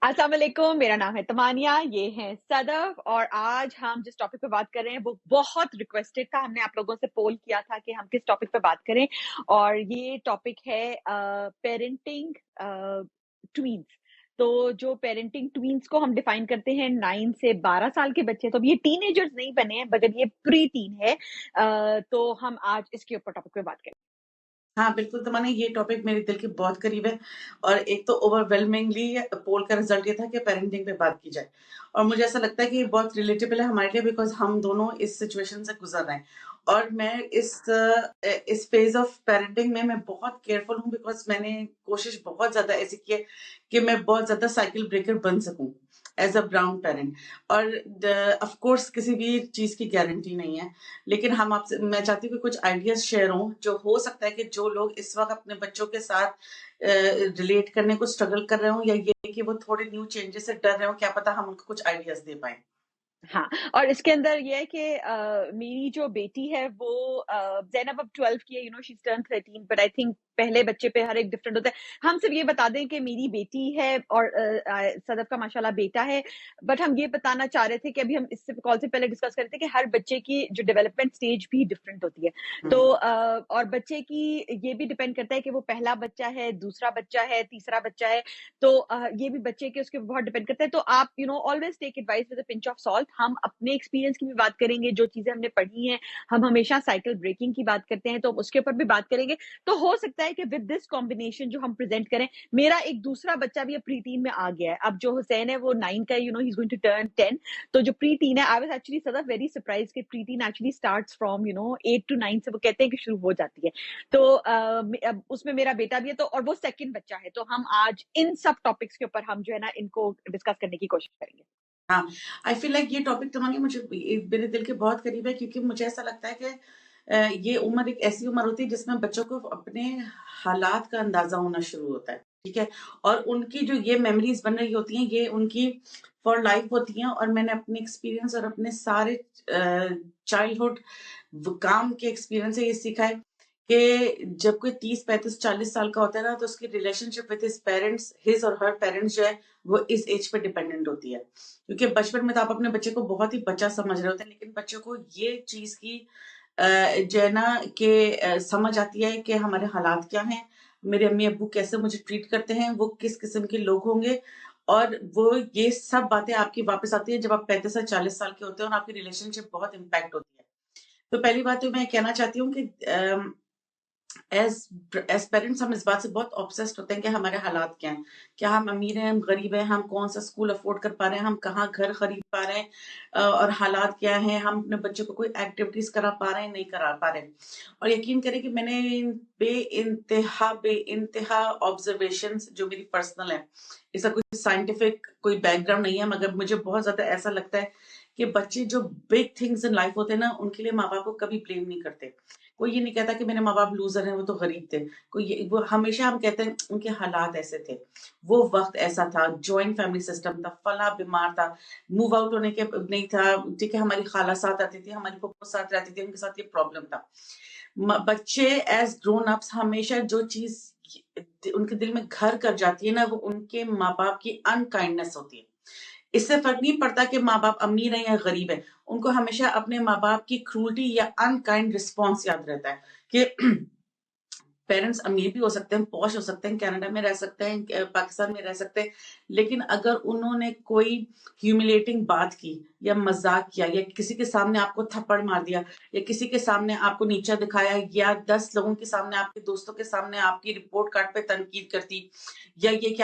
अस्सलाम वालेकुम, मेरा नाम है तमानिया, ये हैं सदफ और आज हम जिस टॉपिक पे बात कर रहे हैं वो बहुत रिक्वेस्टेड था। हमने आप लोगों से पोल किया था कि हम किस टॉपिक पे बात करें और ये टॉपिक है पेरेंटिंग ट्वीन्स। तो जो पेरेंटिंग ट्वीन्स को हम डिफाइन करते हैं 9 से 12 साल के बच्चे, तो अब ये टीनेजर्स नहीं बने हैं मगर ये प्री टीन है। तो हम आज इसके ऊपर टॉपिक पे बात करें। हाँ, बिल्कुल, तो माने ये टॉपिक मेरे दिल के बहुत करीब है और एक तो ओवरवेलमिंगली पोल का रिज़ल्ट ये था कि पेरेंटिंग पे बात की जाए और मुझे ऐसा लगता है कि ये बहुत रिलेटेबल है हमारे लिए बिकॉज़ हम दोनों इस सिचुएशन से गुज़र रहे हैं और मैं इस फ़ेज़ ऑफ पेरेंटिंग में मैं बहुत केयरफुल हूँ बिकॉज़ मैंने कोशिश बहुत ज़्यादा ऐसी की है कि मैं बहुत ज़्यादा साइकिल ब्रेकर बन सकूँ एज़ अ ब्राउन पेरेंट और ऑफ़ कोर्स किसी भी चीज़ की गारंटी नहीं है। लेकिन हम आपसे मैं चाहती हूँ कि कुछ आइडियाज़ शेयर हों, जो हो सकता है कि जो लोग इस वक़्त अपने बच्चों के साथ रिलेट करने को स्ट्रगल कर रहे हों या ये कि वो थोड़े न्यू चेंजेस से डर रहे हों, क्या पता हम उनको कुछ आइडियाज़ दे पाएँ। हाँ, और इसके अंदर ये है कि मेरी जो बेटी है वो ज़ैनब अब 12 की है, she is turned 13, but I think पहले बच्चे पे हर एक डिफरेंट होता है। हम सिर्फ ये बता दें कि मेरी बेटी है और सदफ का माशाल्लाह बेटा है, बट हम ये बताना चाह रहे थे कि अभी हम इससे कॉल से पहले डिस्कस कर रहे थे कि हर बच्चे की जो डेवलपमेंट स्टेज भी डिफरेंट होती है। तो हुँ, और बच्चे की ये भी डिपेंड करता है कि वो पहला बच्चा है, दूसरा बच्चा है, तीसरा बच्चा है। तो ये भी बच्चे के उसके बहुत डिपेंड करता है। तो आप always take advice with a pinch of salt. हम अपने एक्सपीरियंस की भी बात करेंगे, जो चीजें हमने पढ़ी हैं। हम हमेशा साइकिल ब्रेकिंग की बात करते हैं, तो उसके ऊपर भी बात करेंगे। तो हो सकता है कि विद दिस कॉम्बिनेशन जो हम प्रेजेंट करें, मेरा एक दूसरा बच्चा भी अब प्री टीन में आ गया है। अब जो हुसैन है वो 9 का, he is going to turn 10। तो जो प्री टीन है, आई वाज एक्चुअली सदा वेरी सरप्राइज कि preteen actually starts from 8 to 9 से वो कहते हैं कि शुरू हो जाती है। तो अब उसमें मेरा बेटा भी है, तो और वो सेकंड बच्चा है। तो हम आज इन सब टॉपिक्स के ऊपर हम जो है ना इनको डिस्कस करने की कोशिश करेंगे। हाँ, आई फ़ील लाइक ये टॉपिक तो मानिए मुझे मेरे दिल के बहुत करीब है क्योंकि मुझे ऐसा लगता है कि ये उम्र एक ऐसी उम्र होती है जिसमें बच्चों को अपने हालात का अंदाज़ा होना शुरू होता है, ठीक है? और उनकी जो ये मेमोरीज़ बन रही होती हैं, ये उनकी फॉर लाइफ़ होती हैं और मैंने अपने एक्सपीरियंस और अपने सारे चाइल्डहुड काम के एक्सपीरियंस से ये सीखा है कि जब कोई 30, 35, 40 साल का होता है ना, तो उसकी relationship with his parents, his और हर पेरेंट्स जो है, वो इस एज पे डिपेंडेंट होती है। क्योंकि बचपन में तो आप अपने बच्चे को बहुत ही बच्चा समझ रहे होते हैं, लेकिन बच्चों को ये चीज़ की जो है ना कि समझ आती है कि हमारे हालात क्या हैं, मेरे अम्मी-अब्बू कैसे मुझे ट्रीट करते हैं, वो किस किस्म के लोग होंगे और वो ये सब बातें आपकी वापस आती हैं जब आप 35 या 40 साल के होते हैं और आपकी रिलेशनशिप बहुत इम्पैक्ट होती है। तो पहली बात तो मैं कहना चाहती हूँ कि एज़ एज़ पेरेंट्स हम इस बात से बहुत ऑब्सेस्ड होते हैं कि हमारे हालात क्या हैं। क्या हम अमीर हैं, हम गरीब हैं, हम कौन-सा स्कूल अफ़ोर्ड कर पा रहे हैं, हम कहाँ घर खरीद पा रहे हैं और हालात क्या हैं, हम अपने बच्चों को कोई एक्टिविटीज़ करा पा रहे हैं, नहीं करा पा रहे हैं। और यकीन करें कि मैंने इन बेइंतहा ऑब्ज़र्वेशंस जो मेरी पर्सनल है, इसका कोई साइंटिफिक कोई बैकग्राउंड नहीं है मगर मुझे बहुत ज़्यादा ऐसा लगता है कि बच्चे जो बिग थिंग्स इन लाइफ़ होते हैं ना, उनके लिए माँ-बाप को कभी ब्लेम नहीं करते। कोई ये नहीं कहता कि मेरे माँ-बाप लूज़र हैं, वो तो गरीब थे। कोई ये वो हमेशा हम कहते हैं उनके हालात ऐसे थे, वो वक़्त ऐसा था, जॉइंट फैमिली सिस्टम था, फलाँ बीमार था, मूव आउट होने के नहीं था, ठीक है, हमारी खाला साथ आती थी, हमारी फूफो साथ रहती थी, उनके साथ ये प्रॉब्लम था। बच्चे एज़ ग्रोन अप्स हमेशा जो चीज़ उनके दिल में घर कर जाती है ना, वो उनके माँ-बाप की अनकाइंडनेस होती है। इससे फ़र्क नहीं पड़ता कि माँ-बाप अमीर हैं या गरीब हैं, उनको हमेशा अपने माँ-बाप की क्रूरटी या अनकाइंड रिस्पॉन्स याद रहता है कि पेरेंट्स अमीर भी हो सकते हैं, पॉश हो सकते हैं, कनाडा में रह सकते हैं, पाकिस्तान में रह सकते हैं, लेकिन अगर उन्होंने कोई ह्यूमिलिएटिंग बात की या मज़ाक किया या किसी के सामने आपको थप्पड़ मार दिया या किसी के सामने आपको नीचा दिखाया या 10 लोगों के सामने, आपके दोस्तों के सामने आपकी रिपोर्ट कार्ड पे तनकीद करती या ये कि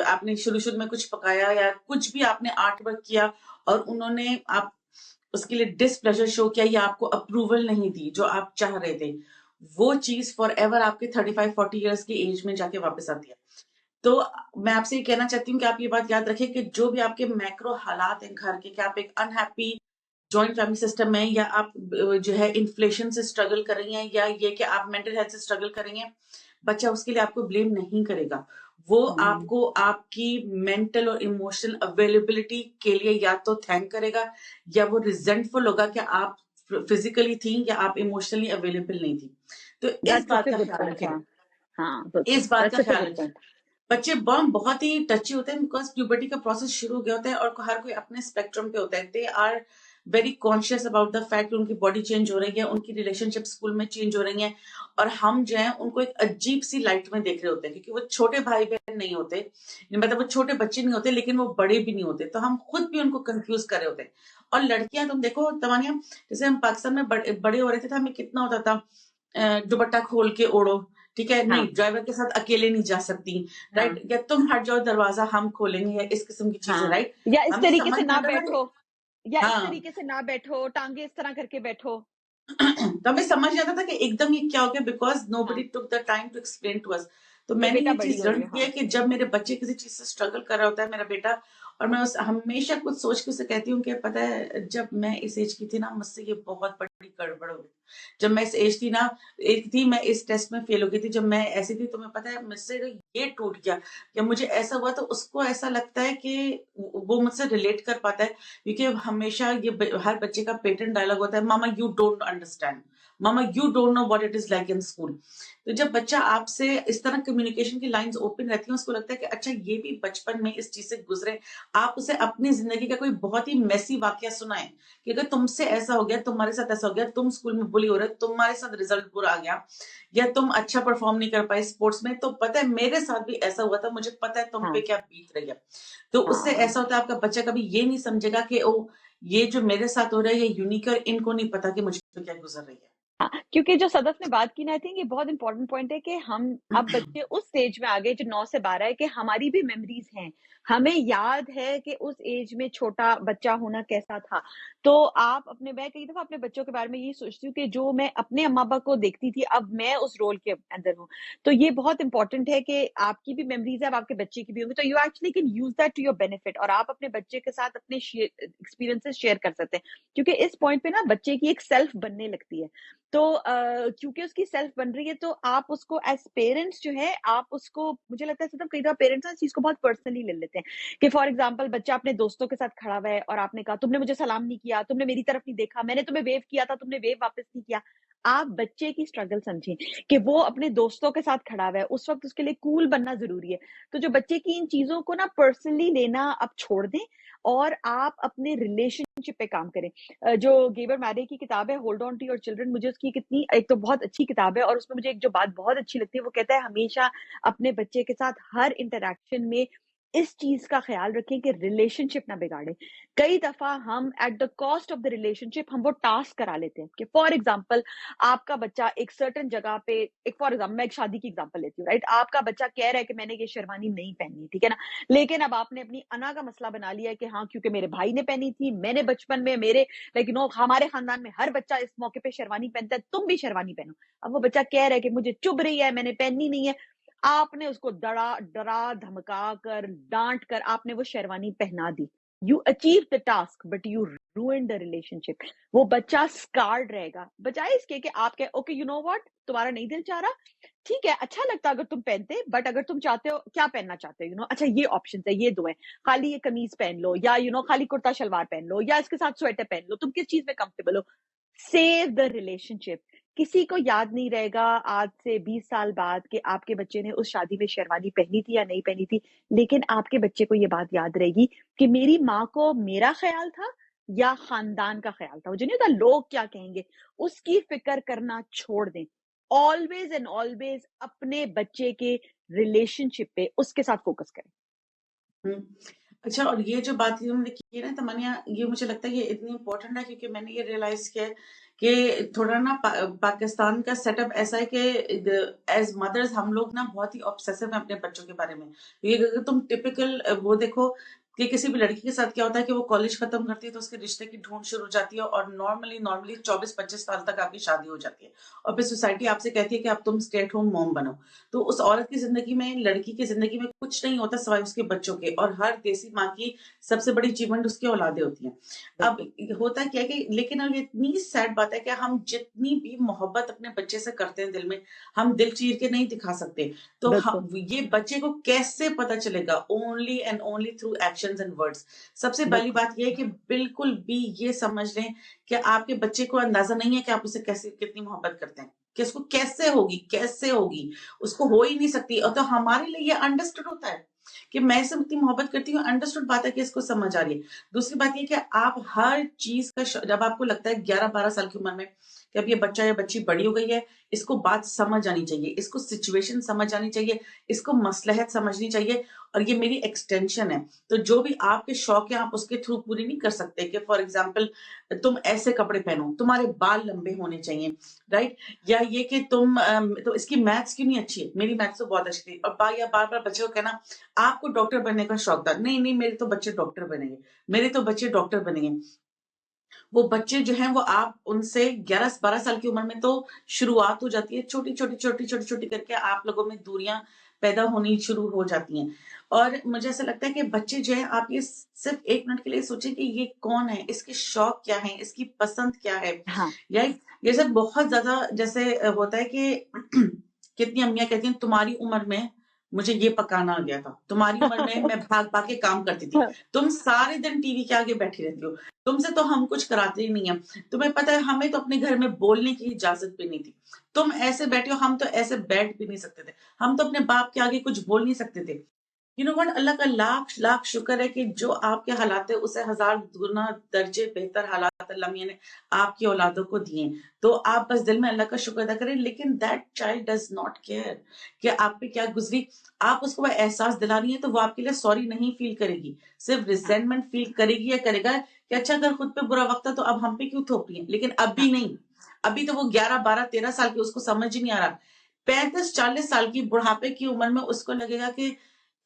आपने शुरू-शुरू में कुछ पकाया या कुछ भी आपने आर्ट वर्क किया और उन्होंने आप उसके लिए डिस्प्लेज़र शो किया या आपको अप्रूवल नहीं दी, जो आप चाह रहे थे। वो चीज़ फॉरएवर आपके 35-40 इयर्स की एज में जाके वापस आती है। तो मैं आपसे ये कहना चाहती हूँ कि आप ये बात याद रखें कि जो भी आपके मैक्रो हालात हैं घर के, कि आप एक अनहैप्पी जॉइंट फैमिली सिस्टम में या आप जो है इन्फ्लेशन से स्ट्रगल कर रही हैं या ये कि आप मेंटल हेल्थ से स्ट्रगल कर रही हैं, बच्चा उसके लिए आपको ब्लेम नहीं करेगा। वो हम्म। आपको आपकी मेंटल और इमोशनल अवेलेबिलिटी के लिए या तो थैंक करेगा या वो रिज़ेंटफुल होगा कि आप फिज़िकली थी या आप इमोशनली अवेलेबल नहीं थी। तो इस दैट्स बात सच अ का गुड ख्याल पॉइंट। रखें। हाँ, हाँ, बिल्कुल, इस बात का दैट्स सच अ ख्याल गुड रखें। पॉइंट। बच्चे बहुत ही टची होते हैं बिकॉज प्यूबर्टी का प्रोसेस शुरू हो गया होता है और हर कोई अपने स्पेक्ट्रम पे होता है. They are very conscious about the fact उनकी बॉडी चेंज हो रही है, उनकी रिलेशनशिप स्कूल में चेंज हो रही है, और हम जो है उनको एक अजीब सी लाइट में देख रहे होते हैं क्योंकि वो छोटे भाई बहन नहीं होते, मतलब वो छोटे बच्चे नहीं होते लेकिन वो बड़े भी नहीं होते, तो हम खुद भी उनको कंफ्यूज कर रहे होते हैं. और लड़कियां तुम देखो तमानिया, जैसे हम पाकिस्तान में बड़े हो रहे थे तो हमें कितना होता था दुपट्टा खोल के ओढ़ो, ठीक है, हाँ, नहीं ड्राइवर के साथ अकेले नहीं जा सकती, हाँ, राइट, या तुम हट जाओ दरवाजा हम खोलेंगे, या इस किस्म की चीजें, हाँ, राइट. या इस हमें तरीके समझ से में ना आता था कि बैठो, या इस हाँ तरीके से ना बैठो, टांगे इस तरह करके बैठो। तो हमें समझ नहीं आता था कि एकदम ये क्या हो गया बिकॉज नो बडी हाँ, took the time to explain to us. तो कि मैंने बेटा ये बड़ी चीज हो रही लर्न है। किया हाँ, कि जब मेरे बच्चे किसी चीज से स्ट्रगल कर रहा होता है मेरा बेटा, और मैं उस हमेशा कुछ सोच के उसे कहती हूँ कि पता है जब मैं इस एज की थी ना मुझसे ये बहुत बड़ी गड़बड़ हो गई. जब मैं इस एज थी ना, एक थी मैं इस टेस्ट में फेल हो गई थी, जब मैं ऐसी थी तुम्हें पता है मुझसे ये टूट गया या मुझे ऐसा हुआ, तो उसको ऐसा लगता है कि वो मुझसे रिलेट कर पाता है क्योंकि हमेशा हर बच्चे का पेटेंट डायलॉग होता है, mama you don't understand, mama you don't know what it is like in school. तो जब बच्चा आपसे इस तरह कम्युनिकेशन की लाइंस ओपन रहती हैं उसको लगता है कि अच्छा ये भी बचपन में इस चीज से गुजरे. आप उसे अपनी जिंदगी का कोई बहुत ही मैसी वाकया सुनाएं कि अगर तुमसे ऐसा हो गया, तुम्हारे साथ ऐसा हो गया, तुम स्कूल में बुली हो रहे, तुम्हारे साथ रिजल्ट बुरा आ गया, या तुम अच्छा परफॉर्म नहीं कर पाए स्पोर्ट्स में, तो पता है मेरे साथ भी ऐसा हुआ था, मुझे पता है तुम पे हाँ, क्या बीत रही है. तो उससे हाँ, ऐसा होता है आपका बच्चा कभी ये नहीं समझेगा कि ओ ये जो मेरे साथ हो रहा है ये यूनिक है और इनको नहीं पता कि मुझ पे क्या गुजर रही हाँ, क्योंकि जो सदफ ने बात की ना, आई थिंक ये बहुत इंपॉर्टेंट पॉइंट है कि हम अब है. बच्चे उस स्टेज में आ गए जो 9 से 12 है कि हमारी भी मेमोरीज हैं। हमें याद है कि उस एज में छोटा बच्चा होना कैसा था। तो आप अपने मैं कई दफ़ा अपने बच्चों के बारे में ये सोचती हूँ कि जो मैं अपने अम्मा-अब्बा को देखती थी, अब मैं उस रोल के अंदर हूँ। तो ये बहुत इंपॉर्टेंट है कि आपकी भी मेमोरीज है, अब आपके बच्चे की भी होंगी, तो you actually can use that to your benefit, और आप अपने बच्चे के साथ अपने एक्सपीरियंसेस शेयर कर सकते हैं। क्योंकि इस पॉइंट पे ना बच्चे की एक सेल्फ बनने लगती है। तो क्योंकि उसकी सेल्फ बन रही है, तो आप उसको एज़ पेरेंट्स जो है, आप उसको, मुझे लगता है सिर्फ कई दफ़ा पेरेंट्स ना इस चीज़ को बहुत पर्सनली ले लेते हैं कि फॉर एग्ज़ाम्पल बच्चा अपने दोस्तों के साथ खड़ा हुआ है और आपने कहा, "तुमने मुझे सलाम नहीं किया, तुमने मेरी तरफ नहीं देखा, मैंने तुम्हें वेव किया था, तुमने वेव वापस नहीं किया।" आप बच्चे की स्ट्रगल समझें कि वो अपने दोस्तों के साथ खड़ा हुआ है, उस वक़्त उसके लिए कूल बनना ज़रूरी है। तो जो बच्चे की इन चीज़ों को ना पर्सनली लेना आप छोड़ दें, और आप अपने रिलेशनशिप पे काम करें। जो गेबर मैरे की किताब है hold on to your children, मुझे उसकी कितनी, एक तो बहुत अच्छी किताब है, और उसमें मुझे एक जो बात बहुत अच्छी लगती है वो कहता है हमेशा अपने बच्चे के साथ हर इंटरैक्शन में इस चीज का ख्याल रखें कि रिलेशनशिप ना बिगाड़े। कई दफा हम at the cost of the relationship हम वो टास्क करा लेते हैं कि फॉर एग्जाम्पल आपका बच्चा एक सर्टेन जगह पे, एक फॉर एग्जाम्पल मैं एक शादी की एग्जाम्पल लेती हूँ, राइट, आपका बच्चा कह रहा है कि मैंने ये शेरवानी नहीं पहननी है, ठीक है ना, लेकिन अब आपने अपनी अना का मसला बना लिया है कि हाँ क्योंकि मेरे भाई ने पहनी थी, मैंने बचपन में मेरे लाइक यू नो हमारे खानदान में हर बच्चा इस मौके पे शेरवानी पहनता है, तुम भी शेरवानी पहनो। अब वो बच्चा कह रहा है कि मुझे चुभ रही है, मैंने पहननी नहीं है। आपने उसको डरा धमका कर डांट कर आपने वो शेरवानी पहना दी। You achieve the task but you ruined the relationship. वो बच्चा स्कार्ड रहेगा, बजाय इसके कि आप कहे ओके यू नो व्हाट, तुम्हारा नहीं दिल चाह रहा, ठीक है, अच्छा लगता अगर तुम पहनते, बट अगर तुम चाहते हो, क्या पहनना चाहते हो, यू नो, अच्छा ये ऑप्शंस है, ये दो है, खाली ये कमीज पहन लो, या यू नो खाली कुर्ता शलवार पहन लो, या इसके साथ स्वेटर पहन लो, तुम किस चीज में कंफर्टेबल हो। Save the relationship. किसी को याद नहीं रहेगा आज से 20 साल बाद कि आपके बच्चे ने उस शादी में शेरवानी पहनी थी या नहीं पहनी थी, लेकिन आपके बच्चे को ये बात याद रहेगी कि मेरी माँ को मेरा ख्याल था या खानदान का ख्याल था, मुझे नहीं होता लोग क्या कहेंगे, उसकी फिक्र करना छोड़ दें। ऑलवेज एंड ऑलवेज अपने बच्चे के रिलेशनशिप पे उसके साथ फोकस करें। हुँ। अच्छा, और ये जो बात हमने की है ना तमन्या, ये मुझे लगता है ये इतनी इम्पोर्टेंट है क्योंकि मैंने ये रियलाइज़ किया है कि थोड़ा ना पाकिस्तान का सेटअप ऐसा है कि एज़ मदर्स हम लोग ना बहुत ही ऑब्सेसिव हैं अपने बच्चों के बारे में। ये अगर तुम टिपिकल वो देखो कि किसी भी लड़की के साथ क्या होता है कि वो कॉलेज खत्म करती है तो उसके रिश्ते की ढूँढ शुरू हो जाती है और नॉर्मली 24-25 साल तक आपकी शादी हो जाती है। और फिर सोसाइटी आपसे कहती है कि अब तुम स्टे एट होम मॉम बनो। तो उस औरत की ज़िंदगी में, लड़की की ज़िंदगी में कुछ नहीं होता सिवाय उसके बच्चों के, और हर देसी माँ की सबसे बड़ी अचीवमेंट उसकी औलादें होती हैं। अब बिल्कुल। होता क्या है कि लेकिन अब ये इतनी सैड बात है कि हम जितनी भी मोहब्बत अपने बच्चे से करते हैं दिल में, हम दिल चीर के नहीं दिखा सकते। तो बिल्कुल। हम ये बच्चे को कैसे पता चलेगा? Only and only through action. Actions and words. सबसे पहली बिल्कुल बात ये है कि बिल्कुल भी ये समझ लें कि आपके बच्चे को अंदाजा नहीं है कि आप उसे कैसे कितनी मोहब्बत करते हैं, कि उसको कैसे होगी, उसको हो ही नहीं सकती। और तो हमारे लिए ये अंडरस्टूड होता है कि मैं इससे इतनी मोहब्बत करती हूँ, अंडरस्टूड बात है कि इसको समझ आ रही है। दूसरी बात ये कि आप हर चीज का जब आपको लगता है 11-12 साल की उम्र में कि अब ये बच्चा या बच्ची बड़ी हो गई है, इसको बात समझ आनी चाहिए, इसको सिचुएशन समझ आनी चाहिए, इसको मसलहत समझनी चाहिए, और ये मेरी एक्सटेंशन है। तो जो भी आपके शौक है आप उसके थ्रू पूरी नहीं कर सकते। कि फॉर एग्जाम्पल तुम ऐसे कपड़े पहनो, तुम्हारे बाल लंबे होने चाहिए, राइट? या ये कि तुम तो इसकी मैथ्स क्यों नहीं अच्छी है, मेरी मैथ्स तो बहुत अच्छी थी। और बार बार बच्चे को कहना आपको डॉक्टर बनने का शौक था, नहीं नहीं मेरे तो बच्चे डॉक्टर बनेंगे, मेरे तो बच्चे डॉक्टर बनेंगे। वो बच्चे जो हैं वो आप उनसे 11-12 साल की उम्र में तो शुरुआत हो जाती है, छोटी करके आप लोगों में दूरियां पैदा होनी शुरू हो जाती हैं। और मुझे ऐसा लगता है कि बच्चे जो है, आप ये सिर्फ 1 मिनट के लिए सोचें कि ये कौन है, इसके शौक क्या है, इसकी पसंद क्या है। हाँ या ये सब बहुत ज्यादा जैसे होता है कि कितनी अम्मियां कहती हैं तुम्हारी उम्र में मुझे ये पकाना आ गया था, तुम्हारी उम्र में मैं भाग भाग के काम करती थी, तुम सारे दिन टीवी के आगे बैठी रहती हो, तुमसे तो हम कुछ कराते ही नहीं है। तुम्हें पता है हमें तो अपने घर में बोलने की इजाजत भी नहीं थी, तुम ऐसे बैठे हो, हम तो ऐसे बैठ भी नहीं सकते थे, हम तो अपने बाप के आगे कुछ बोल नहीं सकते थे। यू नो व्हाट, अल्लाह का लाख लाख शुक्र है कि जो आपके हालात है उसे 1000 गुना दर्जे बेहतर हालात अल्लाह मियां ने आपकी औलादों को दिए। तो आप बस दिल में अल्लाह का शुक्र अदा करें, लेकिन that child does not care कि आप पे क्या गुजरी। आप उसको वह एहसास दिला रही है तो वो आपके लिए सॉरी नहीं फील करेगी, सिर्फ हाँ रिजेंटमेंट फील करेगी या करेगा कि अच्छा अगर खुद पे बुरा वक्त था तो अब हम पे क्यों थोप रही है। लेकिन हाँ अभी नहीं, अभी तो वो 11-12-13 साल की, उसको समझ ही नहीं आ रहा। 35-40 साल की बुढ़ापे की उम्र में उसको लगेगा कि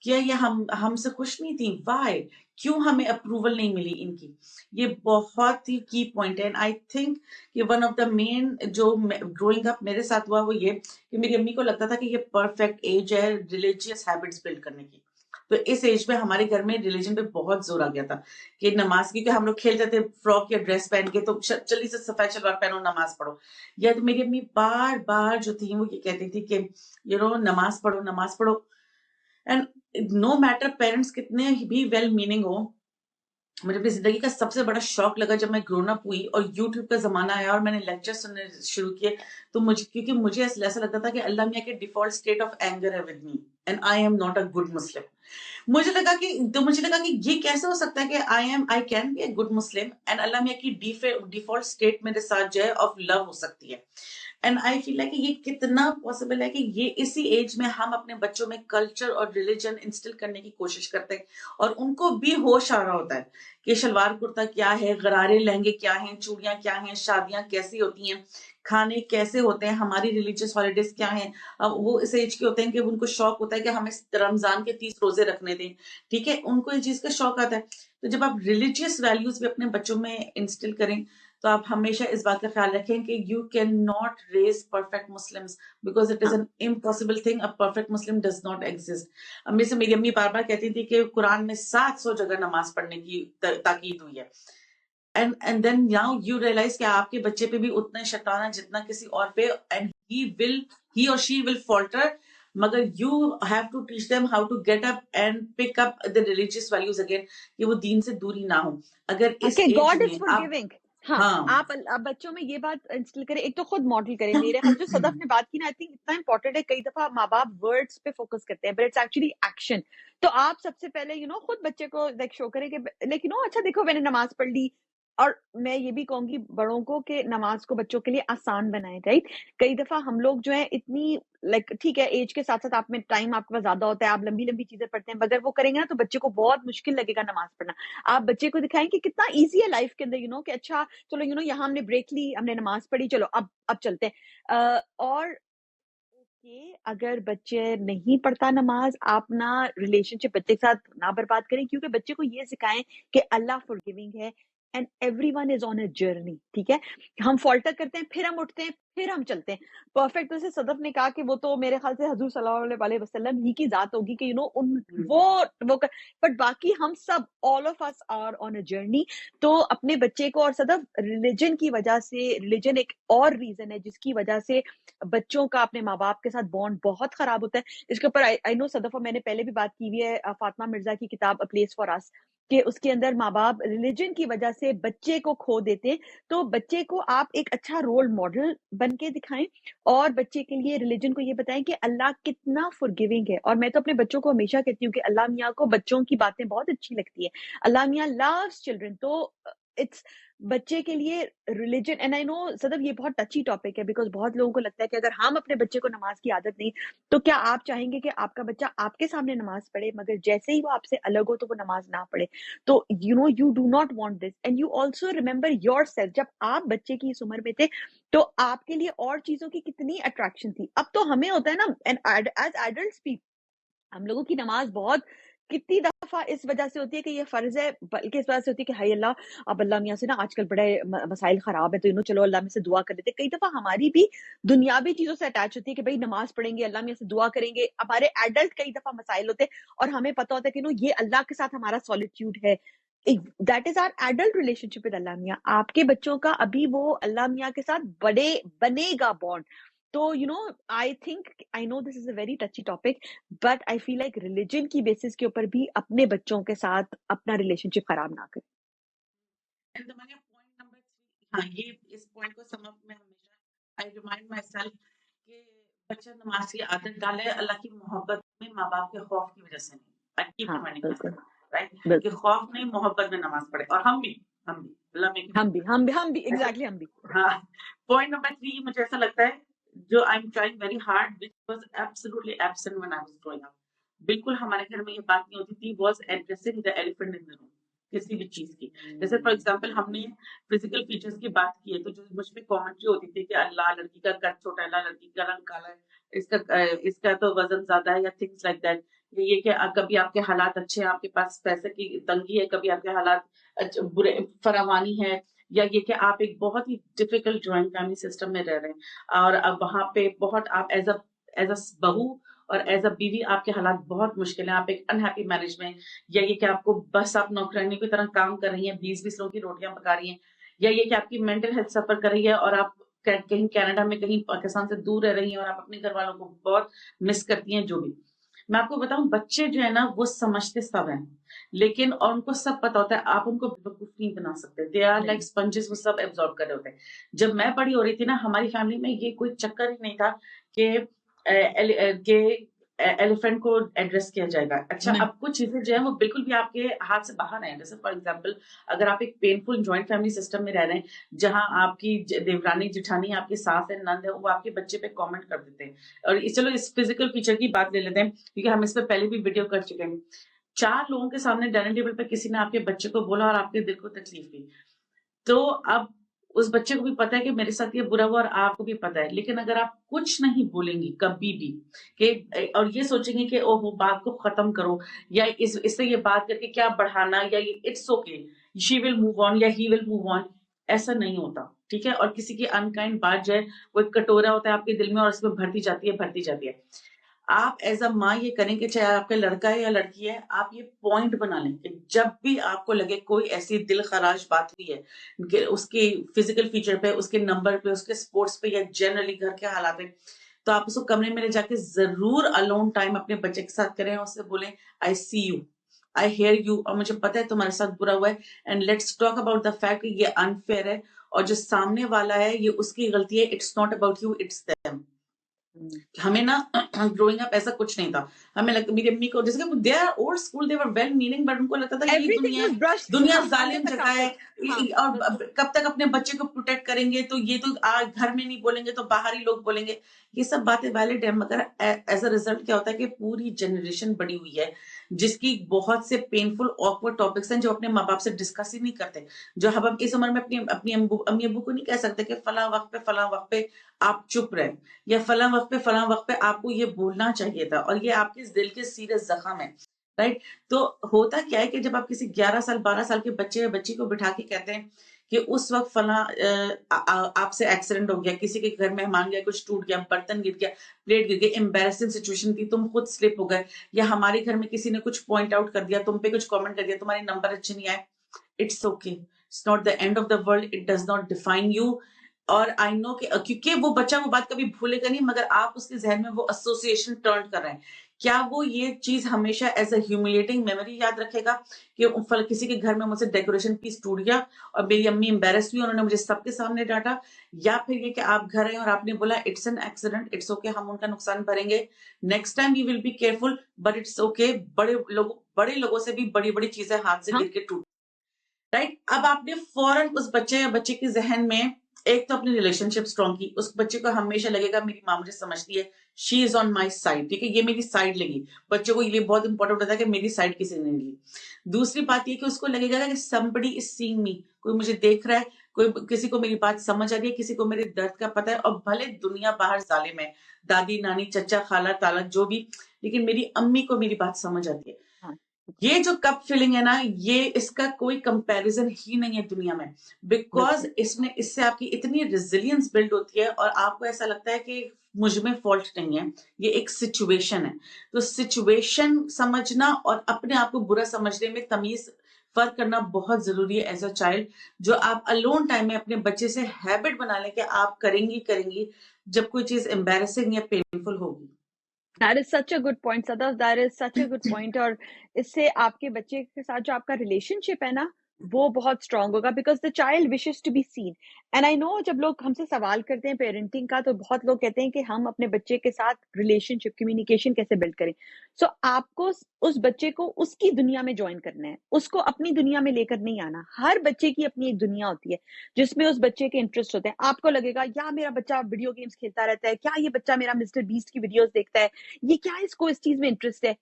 क्या ये हमसे खुश नहीं थी, वाई, क्यों हमें अप्रूवल नहीं मिली इनकी। ये बहुत ही की पॉइंट है। एंड आई थिंक कि वन ऑफ द मेन जो ग्रोइंग अप मेरे साथ हुआ वो ये कि मेरी अम्मी को लगता था कि ये परफेक्ट एज है रिलीजियस हैबिट्स बिल्ड करने की। तो इस एज में हमारे घर में रिलीजन पे बहुत जोर आ गया था कि नमाज, क्योंकि हम लोग खेलते थे फ्रॉक या ड्रेस पहन के, तो जल्दी से सफेद शलवार पहनो, नमाज पढ़ो। या तो मेरी अम्मी बार बार जो थी वो ये कहती थी कि नमाज पढ़ो, नमाज पढ़ो। एंड नो मैटर पेरेंट्स कितने भी वेल मीनिंग हो, मुझे अपनी जिंदगी का सबसे बड़ा शौक लगा जब मैं ग्रोन अप हुई और यूट्यूब का जमाना आया और मैंने लेक्चर सुनने शुरू किए। तो क्योंकि मुझे ऐसा लगता था कि अल्लाह मियां के डिफॉल्ट स्टेट ऑफ एंगर है with me, and I am not a good Muslim. मुझे लगा कि ये कैसे हो सकता है कि I can be a good Muslim and Allah मियां की डिफॉल्ट स्टेट मेरे साथ जो है ऑफ लव हो सकती है। एंड आई फील लाइक ये कितना पॉसिबल है कि ये इसी एज में हम अपने बच्चों में कल्चर और रिलीजन इंस्टिल करने की कोशिश करते हैं, और उनको भी होश आ रहा होता है कि शलवार कुर्ता क्या है, गरारे लहंगे क्या हैं, चूड़ियां क्या हैं, शादियां कैसी होती हैं, खाने कैसे होते हैं, हमारी रिलीजियस हॉलीडेज क्या हैं। अब वो इस एज के होते हैं कि उनको शौक होता है कि हमें रमजान के 30 रोजे रखने दें, ठीक है, उनको ये चीज का शौक आता है। तो जब आप रिलीजियस वैल्यूज भी अपने बच्चों में इंस्टिल करें तो आप हमेशा इस बात का ख्याल रखें कि you can not raise perfect Muslims because it is हाँ an impossible thing, a perfect Muslim does not exist. अम्मी से मेरी अम्मी बार बार कहती थी कि कुरान में 700 जगह नमाज पढ़ने की ताकीद हुई है। And then now you realize कि आपके बच्चे पे भी उतना शैतान है जितना किसी और पे, एंड ही और शी विल फॉल्टर, मगर you have to teach them how to get up and pick up the religious values again, कि वो दीन से दूरी ना हो। अगर इस कि एज गॉड इज में आप, फॉरगिविंग। हाँ हाँ, आप बच्चों में ये बात इंस्टिल करें, एक तो खुद मॉडल करें। मेरे ख्याल जो सदफ ने बात की ना, आई थिंक इतना इंपॉर्टेंट है। कई दफा माँ बाप वर्ड्स पे फोकस करते हैं बट इट्स एक्चुअली एक्शन। तो आप सबसे पहले खुद बच्चे को लाइक शो करें कि लाइक अच्छा देखो मैंने नमाज पढ़ ली। और मैं ये भी कहूंगी बड़ों को कि नमाज को बच्चों के लिए आसान बनाए, राइट। कई दफा हम लोग जो है इतनी लाइक ठीक है एज के साथ साथ आप में टाइम आपके पास ज्यादा होता है, आप लंबी लंबी चीजें पढ़ते हैं, मगर वो करेंगे ना तो बच्चे को बहुत मुश्किल लगेगा नमाज पढ़ना। आप बच्चे को दिखाएं कि कितना इजी है लाइफ के अंदर, कि अच्छा चलो यहाँ हमने ब्रेक ली, हमने नमाज पढ़ी, चलो अब चलते हैं। और ओके अगर बच्चे नहीं पढ़ता नमाज, आप ना रिलेशनशिप बच्चे के साथ ना बर्बाद करें, क्योंकि बच्चे को ये सिखाएं कि अल्लाह फॉरगिविंग है। And everyone is on a journey, ठीक है? हम फॉल्टर करते हैं, फिर हम उठते हैं, फिर हम चलते हैं। परफेक्ट, जैसे सदफ ने कहा कि वो तो मेरे ख्याल से हजूर सल्लल्लाहु अलैहि वसल्लम ही की जात होगी कि उन हुँ। वो बट बाकी हम सब, all of us are on a journey. तो अपने बच्चे को, और सदफ रिलीजन की वजह से, रिलीजन एक और रीजन है जिसकी वजह से बच्चों का अपने माँ बाप के साथ बॉन्ड बहुत खराब होता है। इसके ऊपर आई नो सदफ, और मैंने पहले भी बात की हुई है, फातिमा मिर्जा की किताब अ प्लेस फॉर अस, कि उसके अंदर माँ-बाप रिलीजन की वजह से बच्चे को खो देते हैं। तो बच्चे को आप एक अच्छा रोल मॉडल बन के दिखाएँ, और बच्चे के लिए रिलीजन को ये बताएँ कि अल्लाह कितना फॉरगिविंग है। और मैं तो अपने बच्चों को हमेशा कहती हूँ कि अल्लाह मियाँ को बच्चों की बातें बहुत अच्छी लगती है। अल्लाह मियाँ लव्स चिल्ड्रन। तो इट्स बच्चे के लिए रिलीजन, एंड आई नो सदब ये बहुत टची टॉपिक है, बिकॉज़ बहुत लोगों को लगता है कि अगर हम अपने बच्चे को नमाज़ की आदत नहीं, तो क्या आप चाहेंगे कि आपका बच्चा आपके सामने नमाज़ पढ़े, मगर जैसे ही वो आपसे अलग हो तो वो नमाज़ ना पढ़े? तो you do not want this, and you also remember yourself, जब आप बच्चे की इस उम्र में थे, तो आपके लिए और चीज़ों की कितनी अट्रैक्शन थी। अब तो हमें होता है ना, एंड एज़ एडल्ट्स भी हम लोगों की नमाज़ बहुत कितनी दफ़ा इस वज़ह से होती है कि ये फ़र्ज़ है, बल्कि इस वज़ह से होती है कि हाय अल्लाह, अब अल्लाह मियाँ से ना आजकल बड़े मसाइल ख़राब है, तो चलो अल्लाह मियाँ से दुआ कर लेते हैं। कई दफ़ा हमारी भी दुनियावी चीज़ों से अटैच होती है कि भई नमाज़ पढ़ेंगे, अल्लाह मियाँ से दुआ करेंगे। हमारे एडल्ट कई दफ़ा मसाइल होते हैं, और हमें पता होता है कि ये अल्लाह के साथ हमारा सॉलिट्यूड है। That is our adult relationship with Allah मियाँ। आपके बच्चों का अभी वो अल्लाह मियाँ के साथ बनेगा बॉन्ड। तो I think, I know this is a very टची topic, but I feel like religion की बेसिस के ऊपर भी अपने बच्चों के साथ अपना रिलेशनशिप खराब ना करें। एंड मैंने पॉइंट नंबर 3, हाँ, ये इस पॉइंट को सम अप में हमेशा आई रिमाइंड माई सेल्फ कि बच्चा नमाज की आदत डाले अल्लाह की मोहब्बत में, माँ-बाप के खौफ की वज़ह से नहीं। आई कीप हाँ, रिमाइंडिंग माई बिल्कुल, सेल्फ, राइट? कि बिल्कुल। खौफ नहीं, मोहब्बत में नमाज़ पढ़े, और हम भी, अल्लाह मेक इट ईज़ी। हम भी अच्छा, एग्ज़ैक्टली हम भी। हाँ, पॉइंट नंबर 3 मुझे ऐसा लगता है, जो I am trying very hard, which was absolutely absent when I was growing up. बिल्कुल हमारे घर में ये बात नहीं होती थी, was addressing the elephant in the room, किसी भी चीज़ की। जैसे फॉर एग्ज़ाम्पल हमने फिज़िकल फीचर्स की बात की है, तो जो मुझ पे कमेंट्री होती थी कि अल्लाह लड़की का कद छोटा है, अल्लाह लड़की का रंग काला है, इसका तो वज़न ज़्यादा है, या थिंग्स लाइक दैट। ये कि कभी आपके हालात अच्छे हैं, आपके पास पैसे की तंगी है, कभी आपके हालात बुरे फरावानी है, या ये कि आप एक बहुत ही डिफिकल्ट जॉइंट फैमिली सिस्टम में रह रहे हैं, और अब वहाँ पे बहुत आप एज़ अ बहू और एज़ अ बीवी आपके हालात बहुत मुश्किल हैं, आप एक अनहैप्पी मैरिज में, या ये कि आपको बस आप नौकरानी की तरह काम कर रही हैं, 20-20 लोगों की रोटियाँ पका रही हैं, या ये कि आपकी मेंटल हेल्थ सफ़र कर रही है, और आप कहीं कनाडा में, कहीं पाकिस्तान से दूर रह रही हैं, और आप अपने घरवालों को बहुत मिस करती हैं, जो भी। मैं आपको बताऊँ, बच्चे जो है ना वो समझते सब हैं, लेकिन और उनको सब पता होता है, आप उनको बेवकूफ़ नहीं बना सकते। दे आर लाइक नहीं। स्पंजेस, वो सब एब्ज़ॉर्ब कर रहे होते हैं। जब मैं बड़ी हो रही थी ना, हमारी फैमिली में ये कोई चक्कर ही नहीं था कि एलिफेंट को एड्रेस किया जाएगा। अच्छा, नहीं। अब कुछ चीज़ें जो हैं वो बिल्कुल भी आपके हाथ से बाहर हैं। जैसे फॉर एग्ज़ाम्पल, अगर आप एक पेनफुल जॉइंट फैमिली सिस्टम में रह रहे हैं, जहाँ आपकी देवरानी, जेठानी, आपकी सास है, नंद है, वो आपके बच्चे पे कमेंट कर देते हैं। और चलो इस फिजिकल फीचर की बात ले लेते हैं, क्योंकि हम इस पे पहले भी वीडियो कर चुके हैं। 4 लोगों के सामने डाइनिंग टेबल पे किसी ने आपके बच्चे को बोला और आपके दिल को तकलीफ हुई। तो अब उस बच्चे को भी पता है कि मेरे साथ ये बुरा हुआ, और आपको भी पता है। लेकिन अगर आप कुछ नहीं बोलेंगी कभी भी, और ये सोचेंगे कि ओहो, बात को खत्म करो, या इससे ये बात करके क्या बढ़ाना, या ये it's okay, she will move on या ही विल मूव ऑन, ऐसा नहीं होता, ठीक है? और किसी की अनकाइंड बात जो है, वो एक कटोरा होता है आपके दिल में, और उसमें भरती जाती है, भरती जाती है। आप एज़ अ माँ ये करें कि चाहे आपका लड़का है या लड़की है, आप ये पॉइंट बना लें कि जब भी आपको लगे कोई ऐसी दिल-खराश बात हुई है, कि उसके फिज़िकल फीचर पे, उसके नंबर पे, उसके स्पोर्ट्स पे, या जनरली घर के हालात में, तो आप उसको कमरे में ले जाके ज़रूर अलोन टाइम अपने बच्चे के साथ करें, और उससे बोलें, आई सी यू, आई हियर यू, और मुझे पता है तुम्हारे साथ बुरा हुआ है, and let's talk about the fact कि ये अनफेयर है, और जो सामने वाला है ये उसकी गलती है, it's not about you, it's them. हुँ। हमें ना ग्रोइंग अप ऐसा कुछ नहीं था। हमें लगता, मेरी अम्मी को, जैसे कि they are old school, they were well meaning, but उनको लगता था यही एवरीथिंग दुनिया है, वाज़ ब्रश्ड दुनिया अंडर ज़ालिम द जगह है, कार्पेट। हाँ, और बिल्कुल। कब तक अपने बच्चे को प्रोटेक्ट करेंगे, तो ये तो घर में नहीं बोलेंगे तो बाहर ही लोग बोलेंगे। ये सब बातें वैलिड है, मगर एज़ अ रिज़ल्ट क्या होता है कि पूरी जनरेशन बड़ी हुई है, जिसकी बहुत से पेनफुल ऑकवर्ड टॉपिक्स हैं, जो अपने माँ-बाप से डिस्कस ही नहीं करते। जो अब हम इस उम्र में अपनी अपनी अम्मी-अब्बू को नहीं कह सकते कि फलाँ वक़्त पे आप चुप रहें, या फलाँ वक़्त पे आपको ये बोलना चाहिए था, और ये आपके दिल के सीरियस ज़ख्म है। राइट? तो होता क्या है कि जब आप किसी 11 साल 12 साल के बच्चे या बच्ची को बिठा के कहते हैं कि उस वक्त फला आपसे एक्सीडेंट हो गया, किसी के घर मेहमान गया, कुछ टूट गया, बर्तन गिर गया, प्लेट गिर गई, एम्बेरसिंग सिचुएशन थी, तुम खुद स्लिप हो गए, या हमारे घर में किसी ने कुछ पॉइंट आउट कर दिया, तुम पे कुछ कमेंट कर दिया, तुम्हारे नंबर अच्छे नहीं आए, it's okay, it's not the end of the world, it does not define you. और आई नो कि क्योंकि वो बच्चा वो बात कभी भूलेगा नहीं, मगर आप उसके जहन में वो एसोसिएशन टर्न कर रहे हैं, क्या वो ये चीज हमेशा एज अ ह्यूमिलेटिंग मेमोरी याद रखेगा कि किसी के घर में मुझसे डेकोरेशन पीस टूट गया और मेरी अम्मी एम्बेरस हुई, उन्होंने मुझे सबके सामने डांटा, या फिर ये कि आप घर आए और आपने बोला it's an accident, it's okay, हम उनका नुकसान भरेंगे, next time we will be careful, but it's okay, बड़े लोगों से भी बड़ी बड़ी चीजें हाथ से हाँ, गिर के टूट, राइट? अब आपने फौरन उस बच्चे या बच्चे के जहन में एक तो अपनी रिलेशनशिप स्ट्रॉन्ग की, उस बच्चे को हमेशा लगेगा मेरी माँ मुझे समझती है, she is on my side, ठीक है, ये मेरी साइड लगी, बच्चे को ये बहुत इंपॉर्टेंट होता है कि मेरी साइड किसी ने नहीं ली। दूसरी बात ये कि उसको लगेगा कि somebody is seeing me, कोई मुझे देख रहा है, कोई किसी को मेरी बात समझ आ रही है, किसी को मेरे दर्द का पता है, और भले दुनिया बाहर जालिम है, दादी नानी चचा खाला ताला जो भी, लेकिन मेरी अम्मी को मेरी बात समझ आती है। हाँ, ये जो कप फीलिंग है ना, ये इसका कोई कंपैरिजन ही नहीं है दुनिया में, बिकॉज बिल्कुल। इसमें इससे आपकी इतनी रेजिलियंस बिल्ड होती है और आपको ऐसा लगता है कि मुझ में फॉल्ट नहीं है, ये एक सिचुएशन है। तो सिचुएशन समझना और अपने आप को बुरा समझने में तमीज फर्क करना बहुत जरूरी है एज अ चाइल्ड, जो आप अलोन टाइम में अपने बच्चे से हैबिट बना लें कि आप करेंगी जब कोई चीज एम्बेरसिंग या पेनफुल होगी। That is such a good point Sadaf, that is such a good point. और इससे आपके बच्चे के साथ जो आपका रिलेशनशिप है ना, वो बहुत स्ट्रांग होगा, because the child wishes to be seen. And I know जब लोग हमसे सवाल करते हैं पेरेंटिंग का, तो बहुत लोग कहते हैं कि हम अपने बच्चे के साथ रिलेशनशिप कम्युनिकेशन कैसे बिल्ड करें। सो आपको उस बच्चे को उसकी दुनिया में ज्वाइन करना है, उसको अपनी दुनिया में लेकर नहीं आना। हर बच्चे की अपनी एक दुनिया होती है जिसमें उस बच्चे के इंटरेस्ट होते हैं। आपको लगेगा या मेरा बच्चा वीडियो गेम्स खेलता रहता है, क्या ये बच्चा मेरा मिस्टर बीस्ट की वीडियोस देखता है, ये क्या इसको इस चीज में इंटरेस्ट है,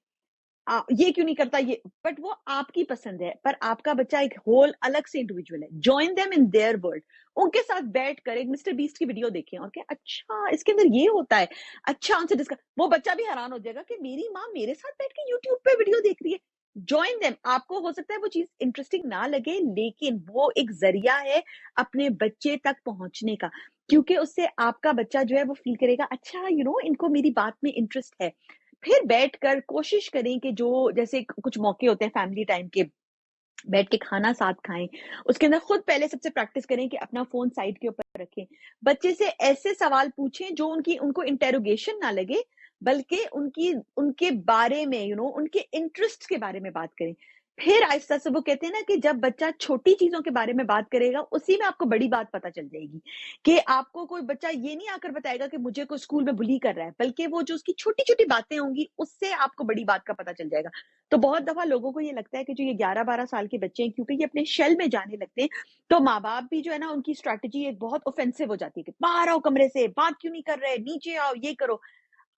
ये क्यों नहीं करता ये, बट वो आपकी पसंद है। पर आपका बच्चा एक होल अलग से इंडिविजुअल है, join them in their world. उनके साथ बैठ कर एक मिस्टर बीस्ट की वीडियो देखें और क्या अच्छा इसके अंदर ये होता है, अच्छा उनसे डिस्कस, वो बच्चा भी हैरान हो जाएगा कि मेरी माँ मेरे साथ बैठ के यूट्यूब पे वीडियो देख रही है। Join them. आपको हो सकता है वो चीज इंटरेस्टिंग ना लगे, लेकिन वो एक जरिया है अपने बच्चे तक पहुंचने का, क्योंकि उससे आपका बच्चा जो है वो फील करेगा अच्छा इनको मेरी बात में इंटरेस्ट है। फिर बैठकर कोशिश करें कि जो जैसे कुछ मौके होते हैं फैमिली टाइम के, बैठ के खाना साथ खाएं, उसके अंदर खुद पहले सबसे प्रैक्टिस करें कि अपना फोन साइड के ऊपर रखें, बच्चे से ऐसे सवाल पूछें जो उनको इंटेरोगेशन ना लगे, बल्कि उनके बारे में उनके इंटरेस्ट के बारे में बात करें। फिर आहिस्ता से वो कहते हैं ना कि जब बच्चा छोटी चीजों के बारे में बात करेगा, उसी में आपको बड़ी बात पता चल जाएगी। कि आपको कोई बच्चा ये नहीं आकर बताएगा कि मुझे कोई स्कूल में बुली कर रहा है, बल्कि वो जो उसकी छोटी छोटी बातें होंगी उससे आपको बड़ी बात का पता चल जाएगा। तो बहुत दफा लोगों को ये लगता है कि जो ये 11-12 साल के बच्चे हैं, क्योंकि ये अपने शेल में जाने लगते हैं, तो माँ बाप भी जो है ना उनकी स्ट्रैटेजी एक बहुत ऑफेंसिव हो जाती है कि बाहर आओ कमरे से, बात क्यों नहीं कर रहे, नीचे आओ, ये करो।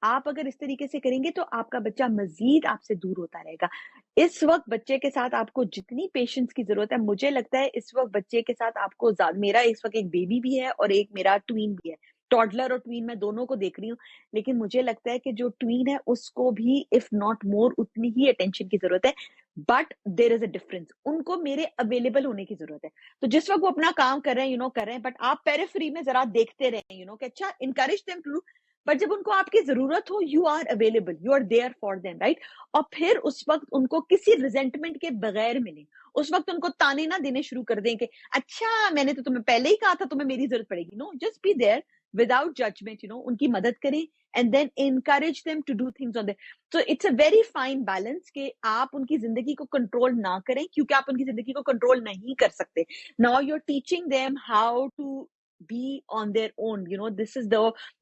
आप अगर इस तरीके से करेंगे तो आपका बच्चा मजीद आपसे दूर होता रहेगा। इस वक्त बच्चे के साथ आपको जितनी पेशेंस की जरूरत है, मुझे लगता है इस वक्त बच्चे के साथ आपको मेरा इस वक्त एक बेबी भी है और एक मेरा ट्वीन भी है, टॉडलर और ट्वीन, मैं दोनों को देख रही हूँ। लेकिन मुझे लगता है कि जो ट्वीन है उसको भी इफ नॉट मोर उतनी ही अटेंशन की जरूरत है, but there is a difference, उनको मेरे अवेलेबल होने की जरूरत है। तो जिस वक्त वो अपना काम कर रहे हैं कर रहे हैं, बट आप पेरिफेरी में जरा देखते रहे कि अच्छा इनकरेज देम टू, बट जब उनको आपकी जरूरत हो you are available, you are there for them, right. और फिर उस वक्त उनको किसी रिजेंटमेंट के बगैर मिले, उस वक्त उनको ताने ना देने शुरू कर दें कि अच्छा मैंने तो तुम्हें पहले ही कहा था तुम्हें मेरी जरूरत पड़ेगी। No, just be there without judgement, उनकी मदद करें and then encourage them to do things on their. तो it's a very fine balance कि आप उनकी जिंदगी को कंट्रोल ना करें, क्योंकि आप उनकी जिंदगी को कंट्रोल नहीं कर सकते। Now you are teaching them how to be on their own, this is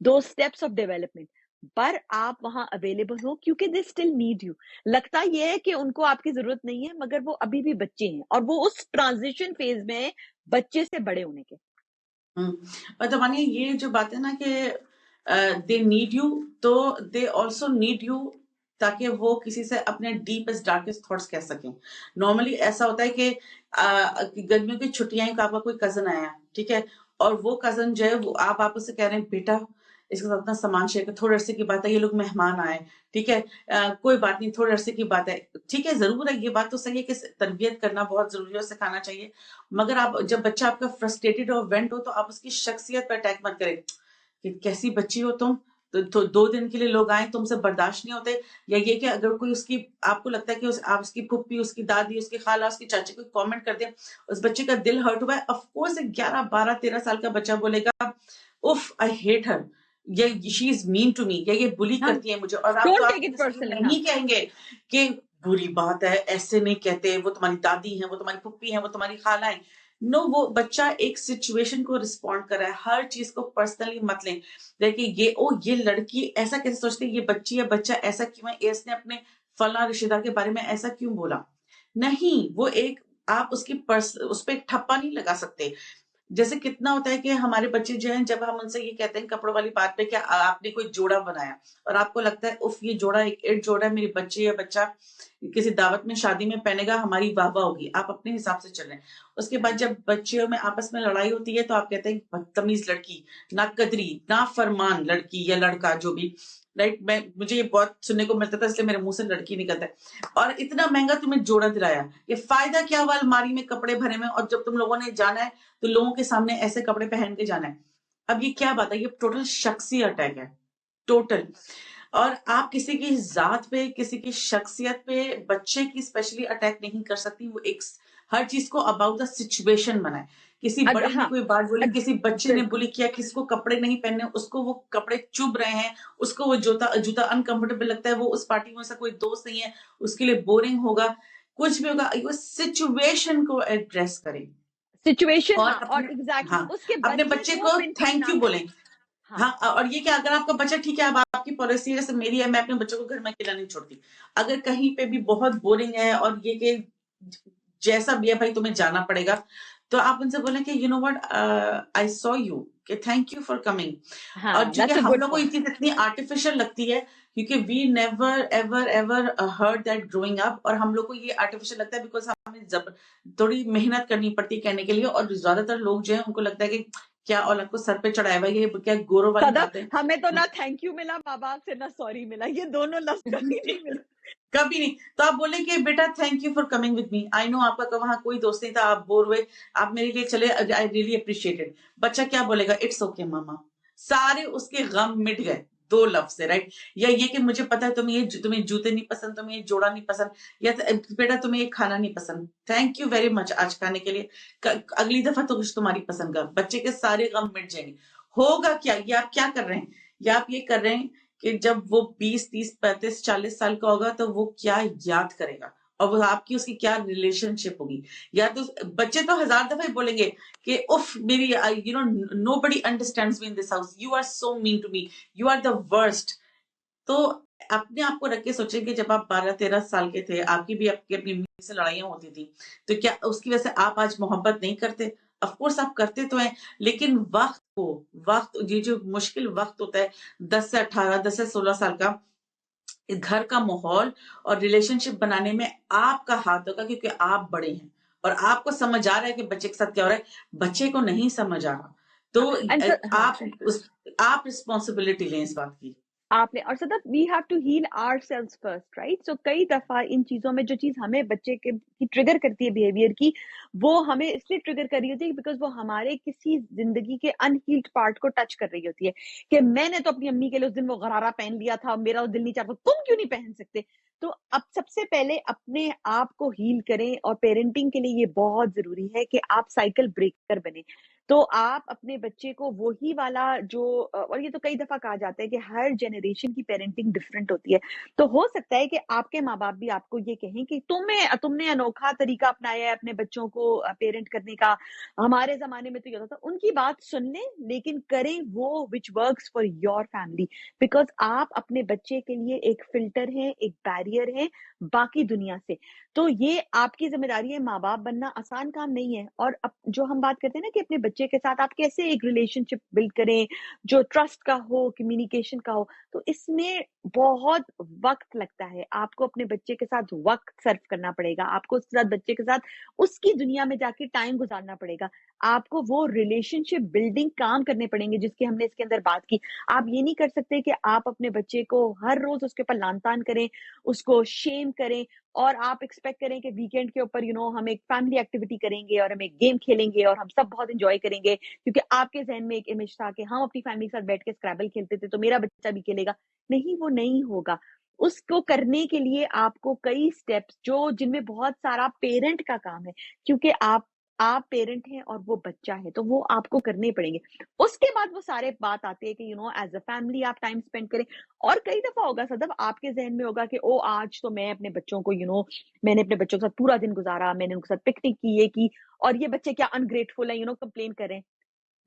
those steps of development, पर आप वहां अवेलेबल हो क्योंकि दे स्टिल नीड यू। लगता ये है कि उनको आपकी जरूरत नहीं है, मगर वो अभी भी बच्चे हैं और वो उस ट्रांजिशन फेज में है बच्चे से बड़े होने के। और तो मानिए ये जो बात है ना कि दे नीड यू, तो दे ऑल्सो नीड यू ताकि वो किसी से अपने डीपेस्ट डार्केस्ट थॉट्स कह सकें। नॉर्मली ऐसा होता है कि गर्मियों की छुट्टियां हैं, आपका कोई कजन आया, ठीक है, और वो कजन जो है वो आप उससे कह रहे हैं बेटा इसके साथ अपना सामान शेयर कर, थोड़े अरसे की बात है ये लोग मेहमान आए, ठीक है, कोई बात नहीं, थोड़े अरसे की बात है, ठीक है, जरूर है, ये बात तो सही है कि तरबियत करना बहुत जरूरी है और सिखाना चाहिए, मगर आप जब बच्चा आपका फ्रस्ट्रेटेड और वेंट हो तो आप उसकी शख्सियत पर अटैक मत करें कि कैसी बच्ची हो तुम, तो 2 दिन के लिए लोग आए, तुमसे बर्दाश्त नहीं होते, या ये कि अगर कोई उसकी, आपको लगता है कि आप उसकी फुप्पी, उसकी दादी, उसकी खाला, उसकी चाची कोई कमेंट कर दे, उस बच्चे का दिल हर्ट हुआ है, ऑफ कोर्स 11, 12, 13 साल का बच्चा बोलेगा, उफ आई हेट हर, ये she is mean to me, या ये बुली हाँ, करती है मुझे, और आप तो डोंट टेक आपके इट दृष्टि में पर्सनली। हाँ, नहीं कहेंगे कि बुरी बात है, ऐसे नहीं कहते, वो तुम्हारी दादी है, वो तुम्हारी फुप्पी है, वो तुम्हारी खाला है। नो, वो बच्चा एक सिचुएशन को रिस्पॉन्ड कर रहा है, हर चीज को पर्सनली मत लें। देखिए ये लड़की ऐसा कैसे सोचती है, ये बच्ची या बच्चा ऐसा क्यों है, इसने अपने फला रिश्तेदार के बारे में ऐसा क्यों बोला, नहीं, वो एक, आप उस पर एक ठप्पा नहीं लगा सकते। जैसे कितना होता है कि हमारे बच्चे जो हैं, जब हम उनसे ये कहते हैं कपड़ों वाली बात पे कि आपने कोई जोड़ा बनाया और आपको लगता है उफ ये जोड़ा एक इट जोड़ा है, मेरी बच्ची या बच्चा किसी दावत में शादी में पहनेगा, हमारी वाह वाह होगी, आप अपने हिसाब से चल रहे हैं। उसके बाद जब बच्चियों में आपस में लड़ाई होती है तो आप कहते हैं बदतमीज लड़की, ना कदरी, ना फरमान लड़की या लड़का जो भी, राइट, मुझे ये बहुत सुनने को मिलता था, इसलिए मेरे मुंह से लड़की निकलता है। और इतना महंगा तुम्हें जोड़ा दिलाया, ये फायदा क्या हुआ अलमारी में कपड़े भरे में, और जब तुम लोगों ने जाना है तो लोगों के सामने ऐसे कपड़े पहन के जाना है। अब ये क्या बात है, ये टोटल शख्सी अटैक है, टोटल। और आप किसी की जात पे, किसी की शख्सियत पे, बच्चे की स्पेशली अटैक नहीं कर सकती। वो एक हर चीज को अबाउट द सिचुएशन बनाए। किसी बड़े ने हाँ, कोई बात बोली, किसी बच्चे ने बिल्कुल। बुली किया, किसी को कपड़े नहीं पहनने, उसको वो कपड़े चुभ रहे हैं, उसको वो जूता अनकंफर्टेबल लगता है, वो उस पार्टी में ऐसा कोई दोस्त नहीं है, उसके लिए बोरिंग होगा, कुछ भी होगा, वो सिचुएशन को एड्रेस करें सिचुएशन, और हाँ, और अपने, एग्जैक्टली हाँ, उसके अपने बच्चे बच्चे को को मेंटेन थैंक ना यू करें। बोलें। हाँ, हाँ, और ये कि अगर आपका बच्चा, ठीक है, अब आपकी पॉलिसी है, जैसे मेरी है, मैं अपने बच्चों को घर में अकेला नहीं छोड़ती। अगर कहीं पे भी बहुत बोरिंग है और ये कि जैसा भी है भाई तुम्हें जाना पड़ेगा, तो आप उनसे बोलें कि you know what, I saw you, कि थैंक यू फॉर कमिंग। और हाँ, चूंकि दैट्स अ हम गुड लोग को ये पॉइंट। चीज इतनी आर्टिफिशियल लगती है, क्योंकि we never ever ever heard that growing up, और हम लोग को ये आर्टिफिशियल लगता है बिकॉज हमें जब थोड़ी मेहनत करनी पड़ती है कहने के लिए, और ज्यादातर लोग जो है उनको लगता है कि क्या औलाद को सर पे चढ़ाया हुआ है, ये क्या गोरों वाली सदफ, बात है। हमें तो ना थैंक यू मिला माँ बाप से, ना सॉरी मिला, ये दोनों लफ्ज कभी नहीं मिले। कभी नहीं। तो आप बोले कि बेटा thank you for coming with me, I know आपका वहां कोई दोस्त नहीं था, आप बोर हुए, आप मेरे लिए चले, आई रियली अप्रिशिएटेड। बच्चा क्या बोलेगा, इट्स ओके मामा, सारे उसके गम मिट गए, 2 लफ्ज से, राइट। या ये कि मुझे पता है तुम्हें जूते नहीं पसंद, तुम्हें ये जोड़ा नहीं पसंद, या बेटा तुम्हें ये खाना नहीं पसंद, थैंक यू वेरी मच आज खाने के लिए, अगली दफा तो कुछ तुम्हारी पसंद का, बच्चे के सारे गम मिट जाएंगे। होगा क्या, ये आप क्या कर रहे हैं, या आप ये कर रहे हैं कि जब वो 20, 30, 35, 40 साल का होगा तो वो क्या याद करेगा, और वो आपकी उसकी क्या रिलेशनशिप होगी। या तो बच्चे तो 1000 दफा ही बोलेंगे कि उफ मेरी, you know, nobody understands me in this house, you are so mean to me, you are the worst. तो अपने आप को रख के सोचें कि जब आप 12-13 साल के थे, आपकी भी आपकी अपनी मम्मी से लड़ाइयां होती थी, तो क्या उसकी वजह से आप आज मोहब्बत नहीं करते? ऑफ कोर्स आप करते तो हैं, लेकिन वक्त, ये जो मुश्किल वक्त होता है 10 से 18, 10 से 16 साल का, घर का माहौल और रिलेशनशिप बनाने में आपका हाथ होगा, क्योंकि आप बड़े हैं और आपको समझ आ रहा है कि बच्चे के साथ क्या हो रहा है, बच्चे को नहीं समझ आ रहा। तो हाँ, एंड हाँ, आप रिस्पॉन्सिबिलिटी लें इस बात की। आपने, और Sadaf we have to heal ourselves first, right? So कई दफा इन चीजों में जो चीज हमें बच्चे के की ट्रिगर करती है बिहेवियर की, वो हमें इसलिए ट्रिगर कर रही होती है बिकॉज वो हमारे किसी जिंदगी के अनहील्ड पार्ट को टच कर रही होती है, कि मैंने तो अपनी अम्मी के लिए उस दिन वो गरारा पहन लिया था, मेरा तो दिल नहीं चाहता, तुम क्यों नहीं पहन सकते? तो अब सबसे पहले अपने आप को हील करें, और पेरेंटिंग के लिए ये बहुत जरूरी है कि आप साइकिल ब्रेकर बने। तो आप अपने बच्चे को वही वाला जो और ये तो कई दफा कहा जाता है कि हर जनरेशन की पेरेंटिंग डिफरेंट होती है, तो हो सकता है कि आपके माँ बाप भी आपको ये कहें कि तुमने अनोखा तरीका अपनाया है अपने बच्चों को पेरेंट करने का, हमारे जमाने में तो ये होता था। उनकी बात सुन लें, लेकिन करें वो which works for your family, because आप अपने बच्चे के लिए एक फिल्टर है, एक बैरियर है बाकी दुनिया से। तो ये आपकी जिम्मेदारी है, माँ बाप बनना आसान काम नहीं है। और अब जो हम बात करते हैं ना कि अपने बच्चे के साथ आप कैसे एक रिलेशनशिप बिल्ड करें, जो ट्रस्ट का हो, कम्युनिकेशन का हो। तो इसमें बहुत वक़्त लगता है। आपको अपने बच्चे के साथ वक़्त सर्व करना पड़ेगा। आपको उसके साथ बच्चे के साथ उसकी दुनिया में जाके टाइम गुज़ारना पड़ेगा। आपको वो रिलेशनशिप बिल्डिंग काम करने पड़ेंगे जिसकी हमने इसके अंदर बात की। आप ये नहीं कर सकते कि आप अपने बच्चे को हर रोज़ उसके ऊपर लान-तान करें, उसको शेम करें और आप एक्सपेक्ट करें कि वीकेंड के ऊपर हम एक फैमिली एक्टिविटी करेंगे और हम एक गेम खेलेंगे और हम सब बहुत एन्जॉय करेंगे, क्योंकि आपके ज़हन में एक इमेज था कि हम अपनी फैमिली के साथ बैठ के स्क्रैबल खेलते थे, तो मेरा बच्चा भी खेलेगा। नहीं, वो नहीं होगा। उसको करने के लिए आपको कई स्टेप्स जिनमें बहुत सारा पेरेंट का काम है, क्योंकि आप पेरेंट हैं और वो बच्चा है, तो वो आपको करने पड़ेंगे। उसके बाद वो सारे बात आते हैं कि एज़ अ फैमिली आप टाइम स्पेंड करें। और कई दफ़ा होगा सदब, आपके ज़हन में होगा कि ओह! आज तो मैं अपने बच्चों को मैंने अपने बच्चों के साथ पूरा दिन गुज़ारा, मैंने उनके साथ पिकनिक की, ये की, और ये बच्चे क्या अनग्रेटफुल हैं, कंप्लेन कर रहे हैं।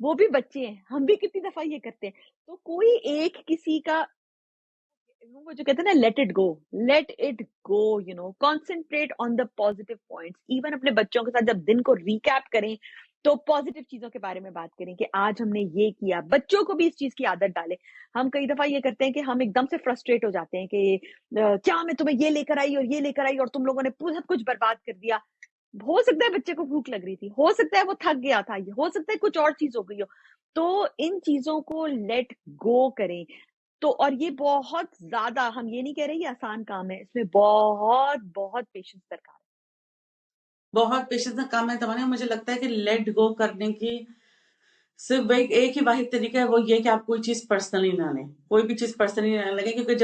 वो भी बच्चे हैं, हम भी कितनी दफ़ा ये करते हैं। तो कोई एक किसी का वो जो कहते हैं ना, let it go, concentrate on the positive points. Even अपने बच्चों के साथ जब दिन को रिकैप करें, तो पॉजिटिव चीजों के बारे में बात करें कि आज हमने ये किया। बच्चों को भी इस चीज की आदत डालें। हम कई दफा ये करते हैं कि हम एकदम से फ्रस्ट्रेट हो जाते हैं कि क्या मैं तुम्हें ये लेकर आई और ये लेकर आई और तुम लोगों ने पूरा सब कुछ बर्बाद कर दिया। हो सकता है बच्चे को भूख लग रही थी, हो सकता है वो थक गया था, हो सकता है कुछ और चीज हो गई हो। तो इन चीजों को लेट गो करें। तो और ये बहुत ज़्यादा, हम ये नहीं कह रहे ये आसान काम है, इसमें बहुत पेशेंस दरकार है। बहुत पेशेंस का काम है तमन्ना। मुझे लगता है कि लेट गो करने की सिर्फ एक ही वाहिद तरीका है, वो ये कि आप कोई चीज पर्सनली ना लें, कोई भी चीज पर्सनली ना लगे। क्योंकि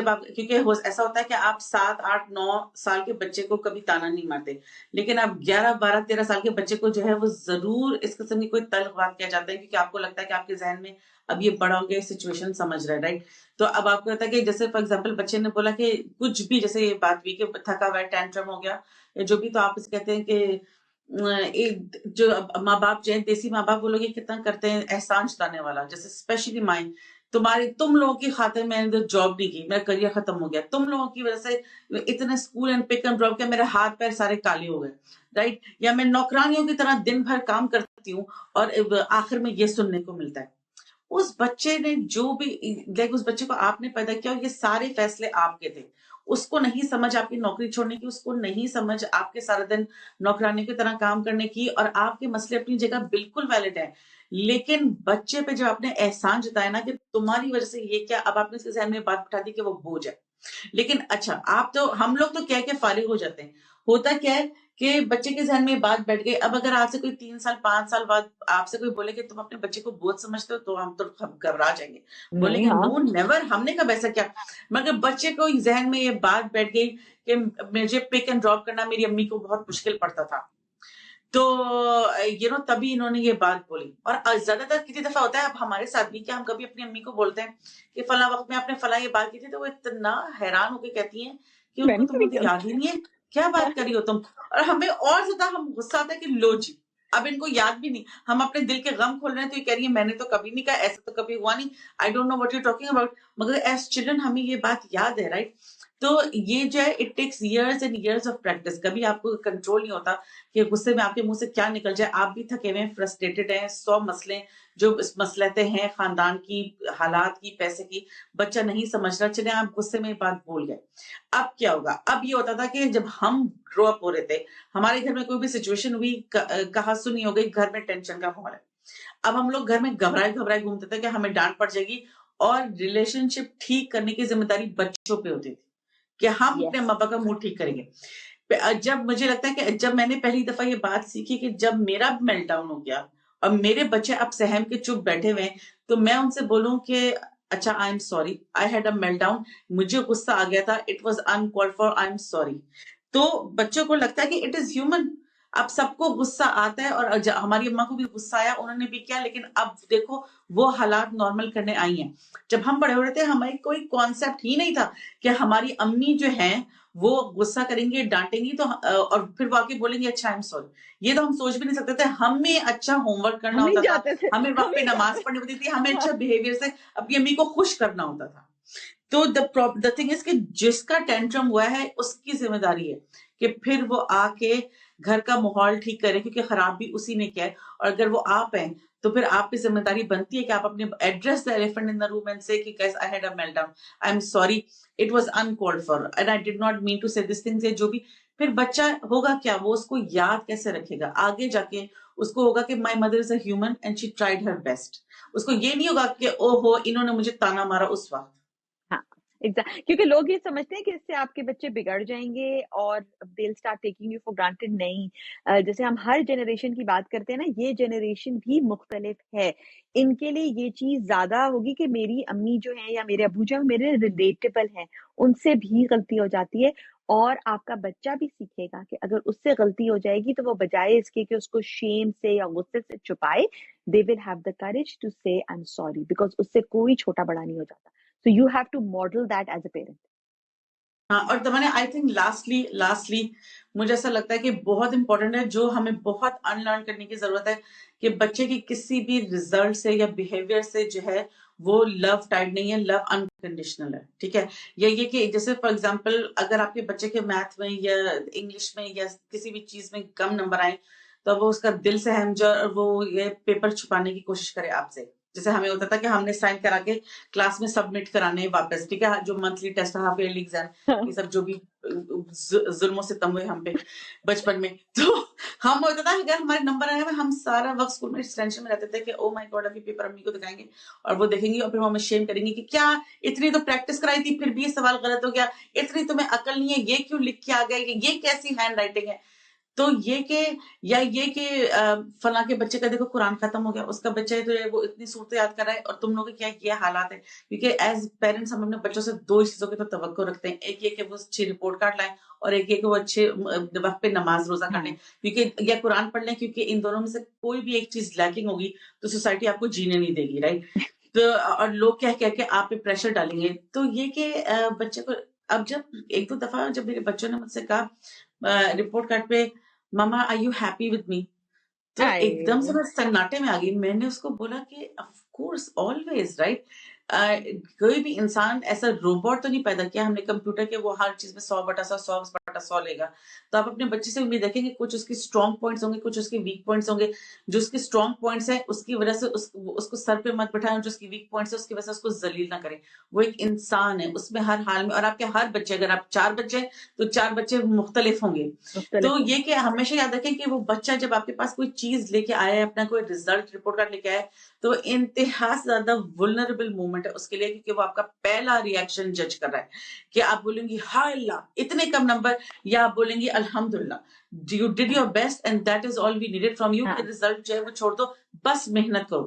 ऐसा होता है कि आप 7, 8, 9 साल के बच्चे को कभी ताना नहीं मारते, लेकिन आप 11, 12, 13 साल के बच्चे को जो है वो जरूर इस किस्म की कोई तल्ख बात किया जाता है, क्योंकि आपको लगता है कि आपके जहन में अब ये बड़ा हो गया, सिचुएशन समझ रहा है, राइट। तो अब आपको लगता है कि जैसे फॉर एग्जाम्पल बच्चे ने बोला कि कुछ भी, जैसे ये बात हुई कि थका हुआ है, टेंट्रम हो गया या जो भी, तो आप इसे कहते हैं कि एक जो माँ बाप जो है, देसी माँ बाप, वो लोग ये कितना करते हैं एहसान जताने वाला, जैसे स्पेशली माएं, तुम लोगों की खातिर मैंने तो जॉब नहीं की, मेरा करियर खत्म हो गया, तुम लोगों की वजह से इतने school and pick and drop के मेरे हाथ पैर सारे काले हो गए, राइट। या मैं नौकरानियों की तरह दिन भर काम करती हूँ और आखिर में ये सुनने को मिलता है। उस बच्चे ने जो भी, उस बच्चे को आपने पैदा किया और ये सारे फैसले आपके थे। उसको नहीं समझ आपकी नौकरी छोड़ने की, उसको नहीं समझ आपके सारा दिन नौकरानी की तरह काम करने की, और आपके मसले अपनी जगह बिल्कुल वैलिड है। लेकिन बच्चे पे जब आपने एहसान जताया ना कि तुम्हारी वजह से ये क्या, अब आपने उसके ज़हन में बात बिठा दी कि वो बोझ है। लेकिन अच्छा, हम लोग तो कह के फारिग हो जाते हैं। होता क्या है कि बच्चे के ज़हन में ये बात बैठ गई। अब अगर आपसे कोई 3 साल, 5 साल बाद आपसे कोई बोले कि तुम अपने बच्चे को बोझ समझते हो, तो हम तो घबरा जाएँगे। नहीं, बोलेंगे हाँ। नो नेवर, हमने कब ऐसा किया? मगर बच्चे को ज़हन में ये बात बैठ गई कि मुझे पिक एंड ड्रॉप करना मेरी अम्मी को बहुत मुश्किल पड़ता था। तो तभी इन्होंने ये बात बोली। और ज्यादातर कितनी दफा होता है, अब हमारे साथ भी, क्या हम कभी अपनी अम्मी को बोलते हैं कि फला वक्त में आपने फला ये बात की थी, तो वो इतना हैरान होकर कहती हैं कि उनको मैंने कभी तुमको किया याद ही नहीं है, क्या बात करी हो तुम। और हमें और ज्यादा हम गुस्सा आता है कि लो जी, अब इनको याद भी नहीं। हम अपने दिल के गम खोल रहे हैं तो ये कह रही है मैंने तो कभी नहीं कहा, ऐसा तो कभी हुआ नहीं, I don't know what you talking about. मगर एज चिल्ड्रन हमें ये बात याद है, राइट। तो ये जो है, it takes years and years of practice. कभी आपको कंट्रोल नहीं होता कि गुस्से में आपके मुंह से क्या निकल जाए। आप भी थके हुए हैं, फ्रस्ट्रेटेड हैं, 100 मसले जो मसलतें हैं, खानदान की, हालात की, पैसे की, बच्चा नहीं समझ रहा, चले आप गुस्से में ये बात बोल गए। अब क्या होगा? अब ये होता था कि जब हम ग्रो अप हो रहे थे, हमारे घर में कोई भी सिचुएशन हुई, कहा सुनी हो गई, घर में टेंशन का माहौल है। अब हम लोग घर में घबराए घबराए घूमते थे कि हमें डांट पड़ जाएगी, और रिलेशनशिप ठीक करने की जिम्मेदारी बच्चों पे होती थी कि हम अपने यस। माँ बाप का मूड ठीक करेंगे। जब मुझे लगता है कि जब मैंने पहली दफा ये बात सीखी कि जब मेरा मेल्टडाउन हो गया और मेरे बच्चे अब सहम के चुप बैठे हुए हैं, तो मैं उनसे बोलूं कि अच्छा, आई am sorry, I had a meltdown, मुझे गुस्सा आ गया था, it was uncalled for, I am sorry. तो बच्चों को लगता है कि इट इज ह्यूमन। अब सबको गुस्सा आता है, और हमारी अम्मा को भी गुस्सा आया, उन्होंने भी किया, लेकिन अब देखो वो हालात नॉर्मल करने आई हैं। जब हम बड़े हो रहे थे, हमें कोई कॉन्सेप्ट ही नहीं था कि हमारी अम्मी जो है वो गुस्सा करेंगी, डांटेंगी, तो और फिर वो आके बोलेंगे अच्छा, आई एम सॉरी। ये तो हम सोच भी नहीं सकते थे। हमें अच्छा होमवर्क करना हम ही होता था, जाते थे, हमें वक्त हम पे ही नमाज जाते पढ़नी होती थी, हमें हाँ। अच्छा बिहेवियर से अपनी अम्मी को खुश करना होता था। तो द थिंग इज कि जिसका टेंट्रम हुआ है उसकी जिम्मेदारी है कि फिर वो आके घर का माहौल ठीक करें, क्योंकि खराब भी उसी ने किया है। और अगर वो आप हैं, तो फिर आप पे ज़िम्मेदारी बनती है कि आप अपने address the elephant in the room and say कि guys I had a meltdown, I am sorry, it was uncalled for and I did not mean to say this things, या जो भी। फिर बच्चा होगा क्या, वो उसको याद कैसे रखेगा आगे जाके? उसको होगा कि my mother is a human and she tried her best. उसको ये नहीं होगा कि ओहो इन्होंने मुझे ताना मारा उस वक्त। हाँ, क्योंकि लोग ये समझते हैं कि इससे आपके बच्चे बिगड़ जाएँगे और they will start taking you for granted. नहीं, जैसे हम हर जनरेशन की बात करते हैं ना, ये जनरेशन भी मुख्तलिफ है। इनके लिए ये चीज़ ज़्यादा होगी कि मेरी अम्मी जो हैं या मेरे अब्बू जो हैं, मेरे रिलेटेबल हैं, उनसे भी गलती हो जाती है। और आपका बच्चा भी सीखेगा कि अगर उससे गलती हो जाएगी, तो वो बजाए इसके कि उसको शेम से या गुस्से से छुपाए, they will have the courage to say I am sorry, because उससे कोई छोटा-बड़ा नहीं हो जाता। So you have to model that as a parent. हाँ, और द मैंने आई थिंक लास्टली मुझे ऐसा लगता है कि बहुत इंपॉर्टेंट है, जो हमें बहुत अनलर्न करने की जरूरत है, कि बच्चे की किसी भी रिजल्ट से या बिहेवियर से जो है वो लव टाइड नहीं है, लव अनकंडीशनल है। ठीक है, या ये कि जैसे फॉर एग्जांपल अगर आपके बच्चे के मैथ में या इंग्लिश में या किसी भी चीज में कम नंबर आए, तो वो उसका दिल से हम जो वो ये पेपर छुपाने की कोशिश करे आपसे। जैसे हमें होता था कि हमने साइन करा के क्लास में सबमिट कराने वापस, ठीक है, जो monthly test, half yearly exam, ये सब जो भी जुल्मों से तम हुए हम पे बचपन में। तो हम होता था कि अगर हमारे नंबर आए हुए, हम सारा वक्त स्कूल में इस टेंशन में रहते थे कि ओ माय गॉड अभी पेपर अम्मी को दिखाएंगे और वो देखेंगी और फिर वो हमें शेम करेंगी कि क्या इतनी तो प्रैक्टिस कराई थी फिर भी ये सवाल गलत हो गया, इतनी तुम्हें अकल नहीं है, ये क्यों लिख के आ गए, ये कैसी हैंड राइटिंग है। तो ये कि या ये कि फलां के बच्चे का देखो कुरान खत्म हो गया, उसका बच्चा है तो वो इतनी सूरतें याद कर रहा है और तुम लोग के क्या ये हालात है। क्योंकि एज पेरेंट्स हम अपने बच्चों से दो ही चीजों की तो तवक्को रखते हैं, एक ये कि वो अच्छी रिपोर्ट कार्ड लाएं और एक ये कि वो अच्छे वक्त पे नमाज रोजा कर लें, हाँ, क्योंकि या कुरान पढ़ लें, क्योंकि इन दोनों में से कोई भी एक चीज लैकिंग होगी तो सोसाइटी आपको जीने नहीं देगी, राइट। तो और लोग कह के आप पे प्रेशर डालेंगे। तो ये कि बच्चे को अब जब एक दो दफा जब मेरे बच्चों ने मुझसे कहा रिपोर्ट कार्ड पे mama are you happy with me, तो एकदम से अरे! मैं सन्नाटे में आ गई। मैंने उसको बोला कि ऑफ कोर्स ऑलवेज, राइट। कोई भी इंसान ऐसा रोबोट तो नहीं पैदा किया हमने कंप्यूटर के वो हर चीज में 100/100 100/100 लेगा। तो आप अपने बच्चे से उम्मीद रखेंगे कुछ उसकी स्ट्रॉन्ग पॉइंट्स होंगे, कुछ उसके वीक पॉइंट्स होंगे। जो उसके स्ट्रॉन्ग पॉइंट्स है उसकी वजह से उसको सर पे मत बिठाएं, जो उसकी वीक पॉइंट्स है उसकी वजह से उसको जलील ना करें। वो एक इंसान है, उसमें हर हाल में, और आपके हर बच्चे, अगर आप 4 बच्चे हैं तो 4 बच्चे मुख्तलिफ होंगे। मुख्तलिफ तो होंगे। ये कि हमेशा याद रखें कि वो बच्चा जब आपके पास कोई चीज लेके आया है, अपना कोई रिजल्ट रिपोर्ट कार्ड लेके आया है, तो इंतहा से ज्यादा वुल्नरेबल मोमेंट है उसके लिए, क्योंकि वो आपका पहला रिएक्शन जज कर रहा है। कि आप बोलेंगी हाय अल्लाह इतने कम नंबर, या आप बोलेंगी अल्हम्दुलिल्लाह you did your best and that is all we needed from you, कि हाँ, रिजल्ट जो है वो छोड़ दो, बस मेहनत करो।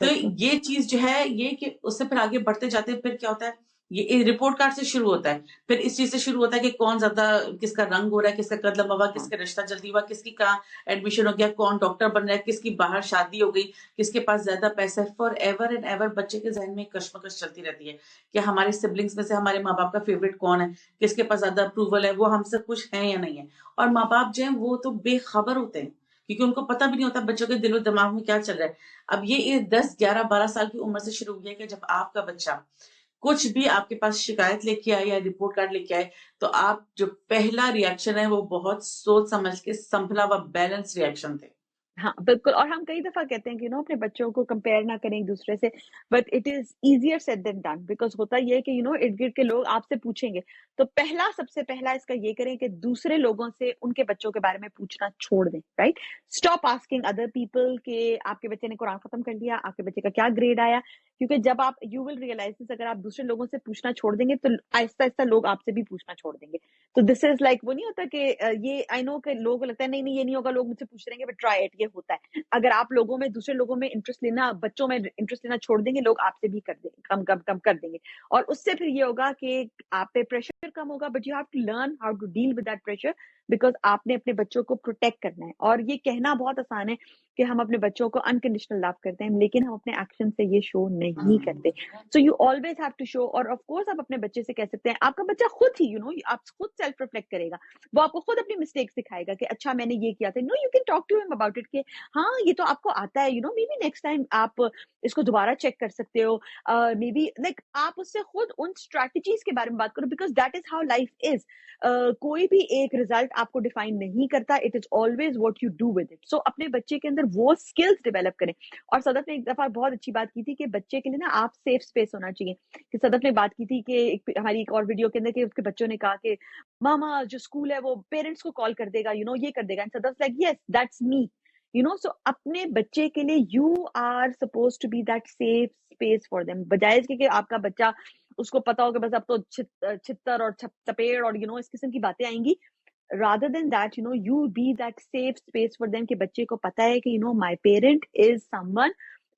तो बिल्कुल। ये चीज जो है ये कि उससे फिर आगे बढ़ते जाते हैं, फिर क्या होता है, ये रिपोर्ट कार्ड से शुरू होता है। फिर इस चीज से शुरू होता है कि कौन ज्यादा, किसका रंग हो रहा है, किसका कद लंबा हुआ, हाँ, किसका रिश्ता जल्दी हुआ, किसकी कहाँ एडमिशन हो गया, कौन डॉक्टर बन रहा है, किसकी बाहर शादी हो गई, किसके पास ज्यादा पैसा है। फॉर एवर एंड एवर बच्चे के जहन में कश्मकश चलती रहती है कि हमारे सिबलिंग्स में से हमारे माँ बाप का फेवरेट कौन है, किसके पास ज्यादा अप्रूवल है, वो हमसे खुश है या नहीं है। और माँ बाप जो है वो तो बेखबर होते हैं, क्योंकि उनको पता भी नहीं होता बच्चों के दिलो दिमाग में क्या चल रहा है। अब ये 10 11 12 साल की उम्र से शुरू हुई है कि जब आपका बच्चा कुछ भी आपके पास शिकायत लेके आए या रिपोर्ट कार्ड लेके आए, तो आप जो पहला रिएक्शन है वो बहुत सोच समझ के संभला हुआ बैलेंस रिएक्शन थे। हाँ, बिल्कुल। और हम कई दफ़ा कहते हैं कि अपने बच्चों को कंपेयर ना करें एक-दूसरे से, but it is easier said than done. Because होता ये है कि इर्द-गिर्द के लोग आपसे पूछेंगे, तो सबसे पहला इसका ये करें कि दूसरे लोगों से उनके बच्चों के बारे में पूछना छोड़ दें, right? Stop asking other people कि आपके बच्चे ने कुरान खत्म कर लिया, आपके बच्चे का क्या ग्रेड आया? क्योंकि जब आप यू विल रियलाइज़ दिस, अगर आप दूसरे लोगों से पूछना छोड़ देंगे, तो आहिस्ता-आहिस्ता लोग आपसे भी पूछना छोड़ देंगे। तो दिस इज़ लाइक, वो नहीं होता कि ये आई नो कि लोगों को लगता है नहीं-नहीं ये नहीं होगा, लोग मुझसे पूछते रहेंगे, बट ट्राई इट, ये होता है। अगर आप दूसरे लोगों में इंटरेस्ट लेना, बच्चों में इंटरेस्ट लेना छोड़ देंगे, लोग आपसे भी कर देंगे, कम कर देंगे। और उससे फिर ये होगा कि आप पे प्रेशर कम होगा, but you have to learn how to deal with that pressure, because आपने अपने बच्चों को प्रोटेक्ट करना है। और ये कहना बहुत आसान है कि हम अपने बच्चों को अनकंडीशनल लव करते हैं, लेकिन हम अपने एक्शन से ये शो नहीं करते। So you always have to show. और ऑफ कोर्स आप अपने बच्चे से कह सकते हैं, आपका बच्चा खुद ही आप खुद सेल्फ रिफ्लेक्ट करेगा। वो आपको खुद अपनी मिस्टेक्स दिखाएगा कि अच्छा मैंने ये किया था। You can talk to him about it कि हाँ, ये तो आपको आता है, मे बी नेक्स्ट टाइम आप इसको दोबारा चेक कर सकते हो। मे बी लाइक आप उससे खुद उन स्ट्रैटेजीज के बारे में बात करो, because that is how life is. कोई भी एक रिजल्ट आपको डिफाइन नहीं करता, it is always what you do with it. So अपने बच्चे के अंदर वो स्किल्स डेवलप करें। और सदफ ने एक दफा बहुत अच्छी बात की थी कि बच्चे के लिए ना आप सेफ स्पेस होना चाहिए। कि सदफ ने बात की थी कि हमारी एक और वीडियो के अंदर कि उसके बच्चों ने कहा कि मामा जो स्कूल है वो पेरेंट्स को कॉल कर देगा, ये कर देगा। And Sadaf like yes that's me. So अपने बच्चे के लिए you are suppose to be that safe space for them. बजाय इसके कि आपका बच्चा, उसको पता हो कि बस अब तो छितर और चपेड़ और इस किस्म की बातें आएंगी। rather than that, you be that safe space for them कि बच्चे को पता है कि my parent is someone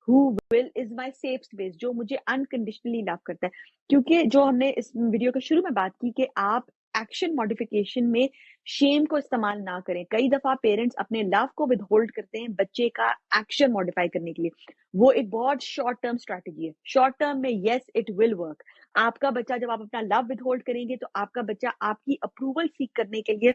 who is my safe space, जो मुझे अनकंडीशनली लव करता है। क्योंकि जो हमने इस वीडियो के शुरू में बात की कि आप एक्शन मॉडिफिकेशन में शेम को इस्तेमाल ना करें। कई दफा पेरेंट्स अपने लव को विदहोल्ड करते हैं बच्चे का एक्शन मॉडिफाई करने के लिए। वो एक बहुत शॉर्ट टर्म स्ट्रैटेजी है। शॉर्ट टर्म में यस इट विल वर्क। आपका बच्चा, जब आप अपना लव विदहोल्ड करेंगे तो आपका बच्चा आपकी अप्रूवल सीख करने के लिए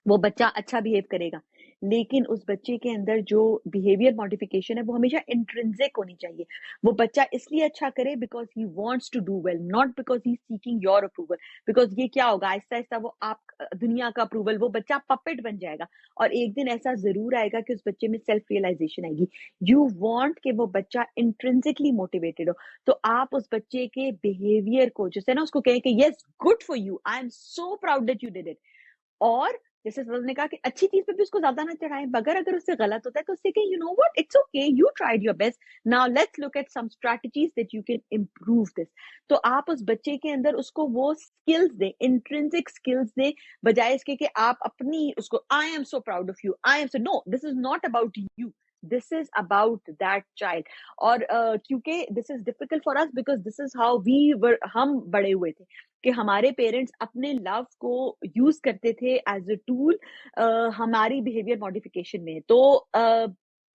वो बच्चा अच्छा बिहेव करेगा। लेकिन उस बच्चे के अंदर जो बिहेवियर मॉडिफिकेशन है वो हमेशा इंट्रिंसिक होनी चाहिए। वो बच्चा इसलिए अच्छा करे because he wants to do well, not because he seeking your approval. Because ये क्या होगा, आहिस्ता आहिस्ता वो आप दुनिया का अप्रूवल, वो बच्चा पपेट बन जाएगा। और एक दिन ऐसा जरूर आएगा कि उस बच्चे में सेल्फ रियलाइजेशन आएगी। यू वांट कि वो बच्चा इंट्रिंसिकली मोटिवेटेड हो। तो आप उस बच्चे के बिहेवियर को जैसे ना उसको कहें कि yes good for you, I am so proud that you did it. और जैसे सदर ने कहा कि अच्छी चीज पे भी उसको ज्यादा ना चढ़ाएं, मगर अगर उससे गलत होता है तो उससे कहें you know what, it's okay, you tried your best, now let's look at some strategies that you can improve this. तो आप उस बच्चे के अंदर उसको वो स्किल्स दे, इंट्रिंसिक स्किल्स दे, बजाय इसके कि आप अपनी उसको I am so proud of you, I am so, no, this is not about you, this is about that child. और क्योंकि this is difficult for us because this is how we were, हम बड़े हुए थे कि हमारे parents अपने love को यूज करते थे एज अ टूल हमारी बिहेवियर मॉडिफिकेशन में। तो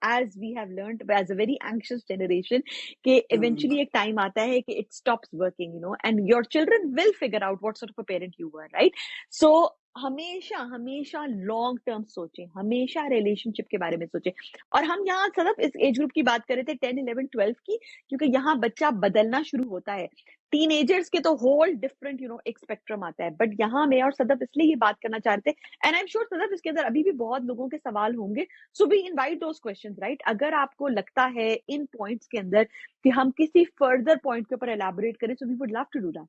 as we have learned as a very anxious generation कि eventually एक time आता है कि it stops working, and your children will figure out what sort of a parent you were, right? So हमेशा हमेशा long term सोचें, हमेशा relationship के बारे में सोचें। और हम यहाँ सिर्फ इस एज ग्रुप की बात कर रहे थे 10, 11, 12 की, क्योंकि यहाँ बच्चा बदलना शुरू होता है। टीनेजर्स के तो होल डिफरेंट एक स्पेक्ट्रम आता है। बट यहाँ मैं और सदफ इसलिए ये बात करना चाहते हैं, and I am sure Sadaf इसके अंदर अभी भी बहुत लोगों के सवाल होंगे। So we invite those questions, right? अगर आपको लगता है इन पॉइंट्स के अंदर कि हम किसी फर्दर पॉइंट के ऊपर एलैबोरेट करें, so we would love to do that.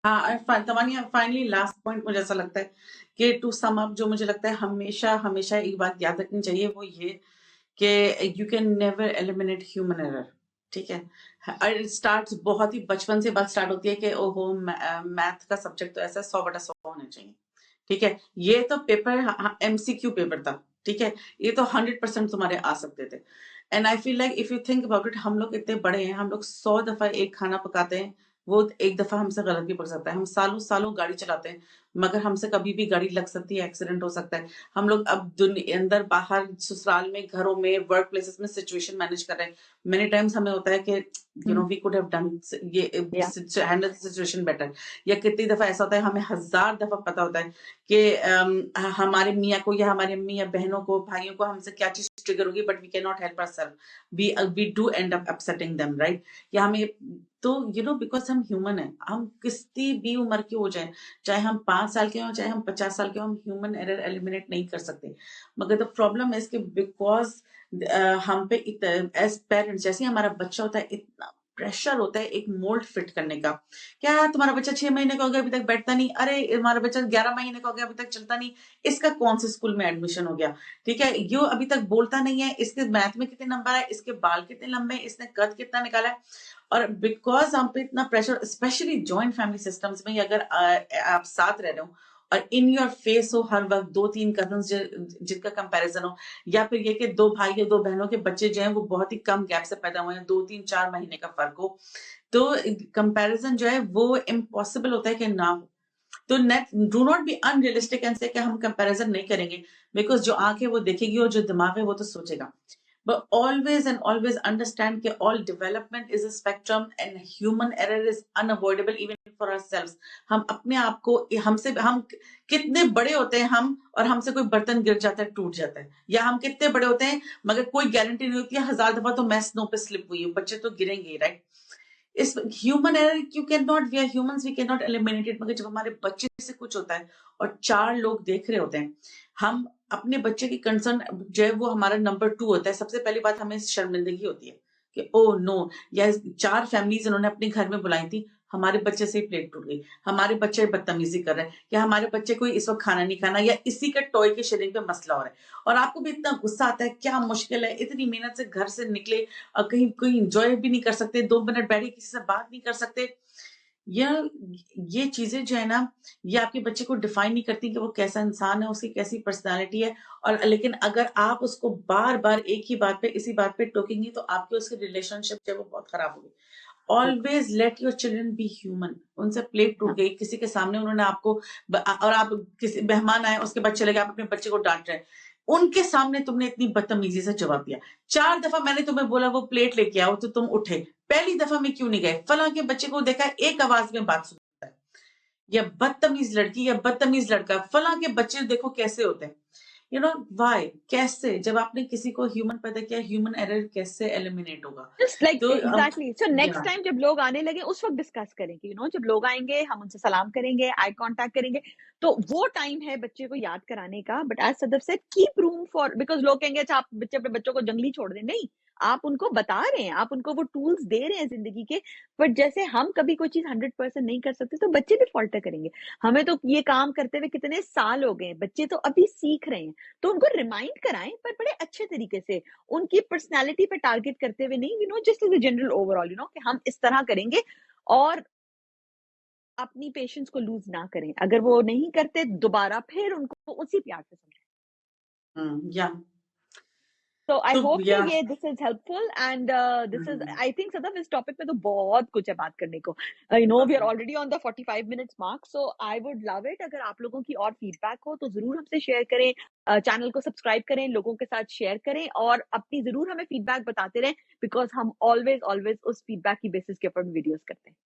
हाँ, तमानिया फाइनली लास्ट पॉइंट मुझे ऐसा लगता है कि टू सम अप जो मुझे लगता है हमेशा हमेशा एक बात याद रखनी चाहिए, वो ये कि you can never eliminate human error. ठीक है, इट स्टार्ट्स बहुत ही बचपन से बात स्टार्ट होती है कि ओहो मैथ का सब्जेक्ट तो ऐसा 100/100 होना चाहिए। ठीक है, ये तो पेपर एमसीक्यू पेपर था। ठीक है, ये तो 100% तुम्हारे आ सकते थे। And I feel like if you think about it, हम लोग इतने बड़े हैं, हम लोग 100 दफा एक खाना पकाते हैं, वो एक दफा हमसे गलत भी पड़ सकता है। हम सालों सालों गाड़ी चलाते हैं, मगर हमसे कभी भी गाड़ी लग सकती है, एक्सीडेंट हो सकता है। हम लोग अब दुनिया अंदर बाहर ससुराल में, घरों में, वर्क प्लेसेस में सिचुएशन मैनेज कर रहे हैं। मेनी टाइम्स हमें होता है कि वी कुड हैव डन ये हैंडल सिचुएशन बेटर। या कितनी दफा ऐसा होता है, हमें 1000 दफा पता होता है कि हमारे मियाँ को या हमारे अम्मी या बहनों को, भाइयों को हमसे क्या चीज ट्रिगर होगी, but we can not help ourselves, we do end up upsetting them, right? या हमें तो बिकॉज हम ह्यूमन है, हम किसी भी उम्र के हो जाए, चाहे हम 5 साल के हो, चाहे हम 50 साल के हो, हम ह्यूमन एरर एलिमिनेट नहीं कर सकते। मगर द प्रॉब्लम है कि बिकॉज हम पे एज पेरेंट्स, जैसे हमारा बच्चा होता है, इतना प्रेशर होता है एक मोल्ड फिट करने का। क्या तुम्हारा बच्चा 6 महीने का हो गया अभी तक बैठता नहीं, अरे हमारा बच्चा 11 महीने का हो गया अभी तक चलता नहीं, इसका कौन से स्कूल में एडमिशन हो गया? ठीक है, यो अभी तक बोलता नहीं है, इसके मैथ में कितने नंबर है, इसके बाल कितने लंबे हैं, इसने कद कितना निकाला है। और बिकॉज हम पे इतना pressure, specially joint family systems में, अगर आप साथ रह रहे हो और इन योर फेस हो हर वक्त 2-3 कजन्स जिनका कंपैरिजन हो, या फिर ये कि 2 भाई या 2 बहनों के बच्चे जो हैं वो बहुत ही कम गैप से पैदा हुए हैं, 2-3-4 महीने का फर्क हो, तो कंपैरिजन जो है वो इम्पॉसिबल होता है कि ना हो। तो do not be unrealistic and say कि हम कंपैरिजन नहीं करेंगे, बिकॉज जो आंखें वो देखेगी और जो दिमाग है वो तो सोचेगा। But always and always understand that all development is a spectrum and human error is unavoidable even for ourselves. हम अपने आप को, हम कितने बड़े होते हैं हम, और हमसे कोई बर्तन गिर जाता है, टूट जाता है, या हम कितने बड़े होते हैं मगर कोई गारंटी नहीं होती है, 1000 दफा तो मैं स्नो पे स्लिप हुई हूँ, बच्चे तो गिरेंगे, राइट? इस human error you can not, we are humans, we can not eliminate it, मगर जब हमारे बच्चे से कुछ होता है और 4 लोग देख रहे होते हैं, हम अपने बच्चे की कंसर्न जो है वो हमारा नंबर 2 होता है। सबसे पहली बात हमें शर्मिंदगी होती है कि ओह नो, या 4 फैमिलीज इन्होंने अपने घर में बुलाई थी, हमारे बच्चे से ही प्लेट टूट गई, हमारे बच्चे बदतमीजी कर रहे हैं, या हमारे बच्चे को इस वक्त खाना नहीं खाना, या इसी के टॉय के शेयरिंग पे मसला हो रहा है, और आपको भी इतना गुस्सा आता है, क्या मुश्किल है, इतनी मेहनत से घर से निकले, कहीं कोई इंजॉय भी नहीं कर सकते, 2 मिनट बैठे किसी से बात नहीं कर सकते। ये चीजें जो है ना, ये आपके बच्चे को डिफाइन नहीं करती कि वो कैसा इंसान है, उसकी कैसी पर्सनालिटी है। और लेकिन अगर आप उसको बार बार एक ही बात पे, इसी बात पे टोकेंगी, तो आपके उसके रिलेशनशिप जो है वो बहुत खराब होगी। Always let your children be human. उनसे प्लेट टूट गई, किसी के सामने उन्होंने आपको और आप किसी मेहमान आए, उसके बाद चले गए, आप अपने बच्चे को डांट रहे हैं, उनके सामने तुमने इतनी बदतमीजी से जवाब दिया। 4 दफा मैंने तुम्हें बोला वो प्लेट लेके आओ तो तुम उठे, पहली दफा में क्यों नहीं गए? फलां के बच्चे को देखा एक आवाज में बात सुनता है, या बदतमीज लड़की या बदतमीज लड़का, फलां के बच्चे देखो कैसे होते हैं। यू नो वाई, कैसे? जब आपने किसी को ह्यूमन पैदा किया, ह्यूमन एरर कैसे एलिमिनेट होगा? जस्ट लाइक तो एग्जैक्टली, सो नेक्स्ट या टाइम जब लोग आने लगे उस वक्त डिस्कस करेंगे, जब लोग आएंगे हम उनसे सलाम करेंगे, आई कांटेक्ट करेंगे, तो वो टाइम है बच्चे को याद कराने का। बट एज सदफ से कीप रूम फॉर, बिकॉज लोग कहेंगे अच्छा आप बच्चे अपने बच्चों को जंगली छोड़ दें, नहीं, आप उनको बता रहे हैं, आप उनको वो टूल्स दे रहे हैं जिंदगी के। बट जैसे हम कभी कोई चीज 100% नहीं कर सकते, तो बच्चे भी फॉल्टर करेंगे। हमें तो ये काम करते हुए कितने साल हो गए, बच्चे तो अभी सीख रहे हैं, तो उनको रिमाइंड कराएं, पर बड़े अच्छे तरीके से, उनकी पर्सनालिटी पे टारगेट करते हुए नहीं, just as a general overall, कि हम इस तरह करेंगे, और अपनी पेशेंस को लूज ना करें। अगर वो नहीं करते दोबारा, फिर उनको उसी प्यार से समझें। या तो आई तो होप कि या ये this is helpful, and this is, I think Sadaf, इस टॉपिक पे तो बहुत कुछ है बात करने को। We are already on the 45 minutes mark, so I would love it अगर आप लोगों की और फीडबैक हो तो जरूर हमसे शेयर करें, चैनल को सब्सक्राइब करें, लोगों के साथ शेयर करें, और अपनी जरूर हमें फीडबैक बताते रहें, बिकॉज हम ऑलवेज ऑलवेज उस फीडबैक की बेसिस के ऊपर वीडियोस करते हैं।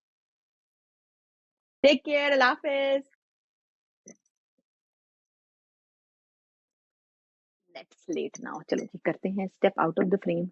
टेक केयर, अल्लाह हाफिज। लेट्स लेट नाउ, चलो जी करते हैं step out of the frame.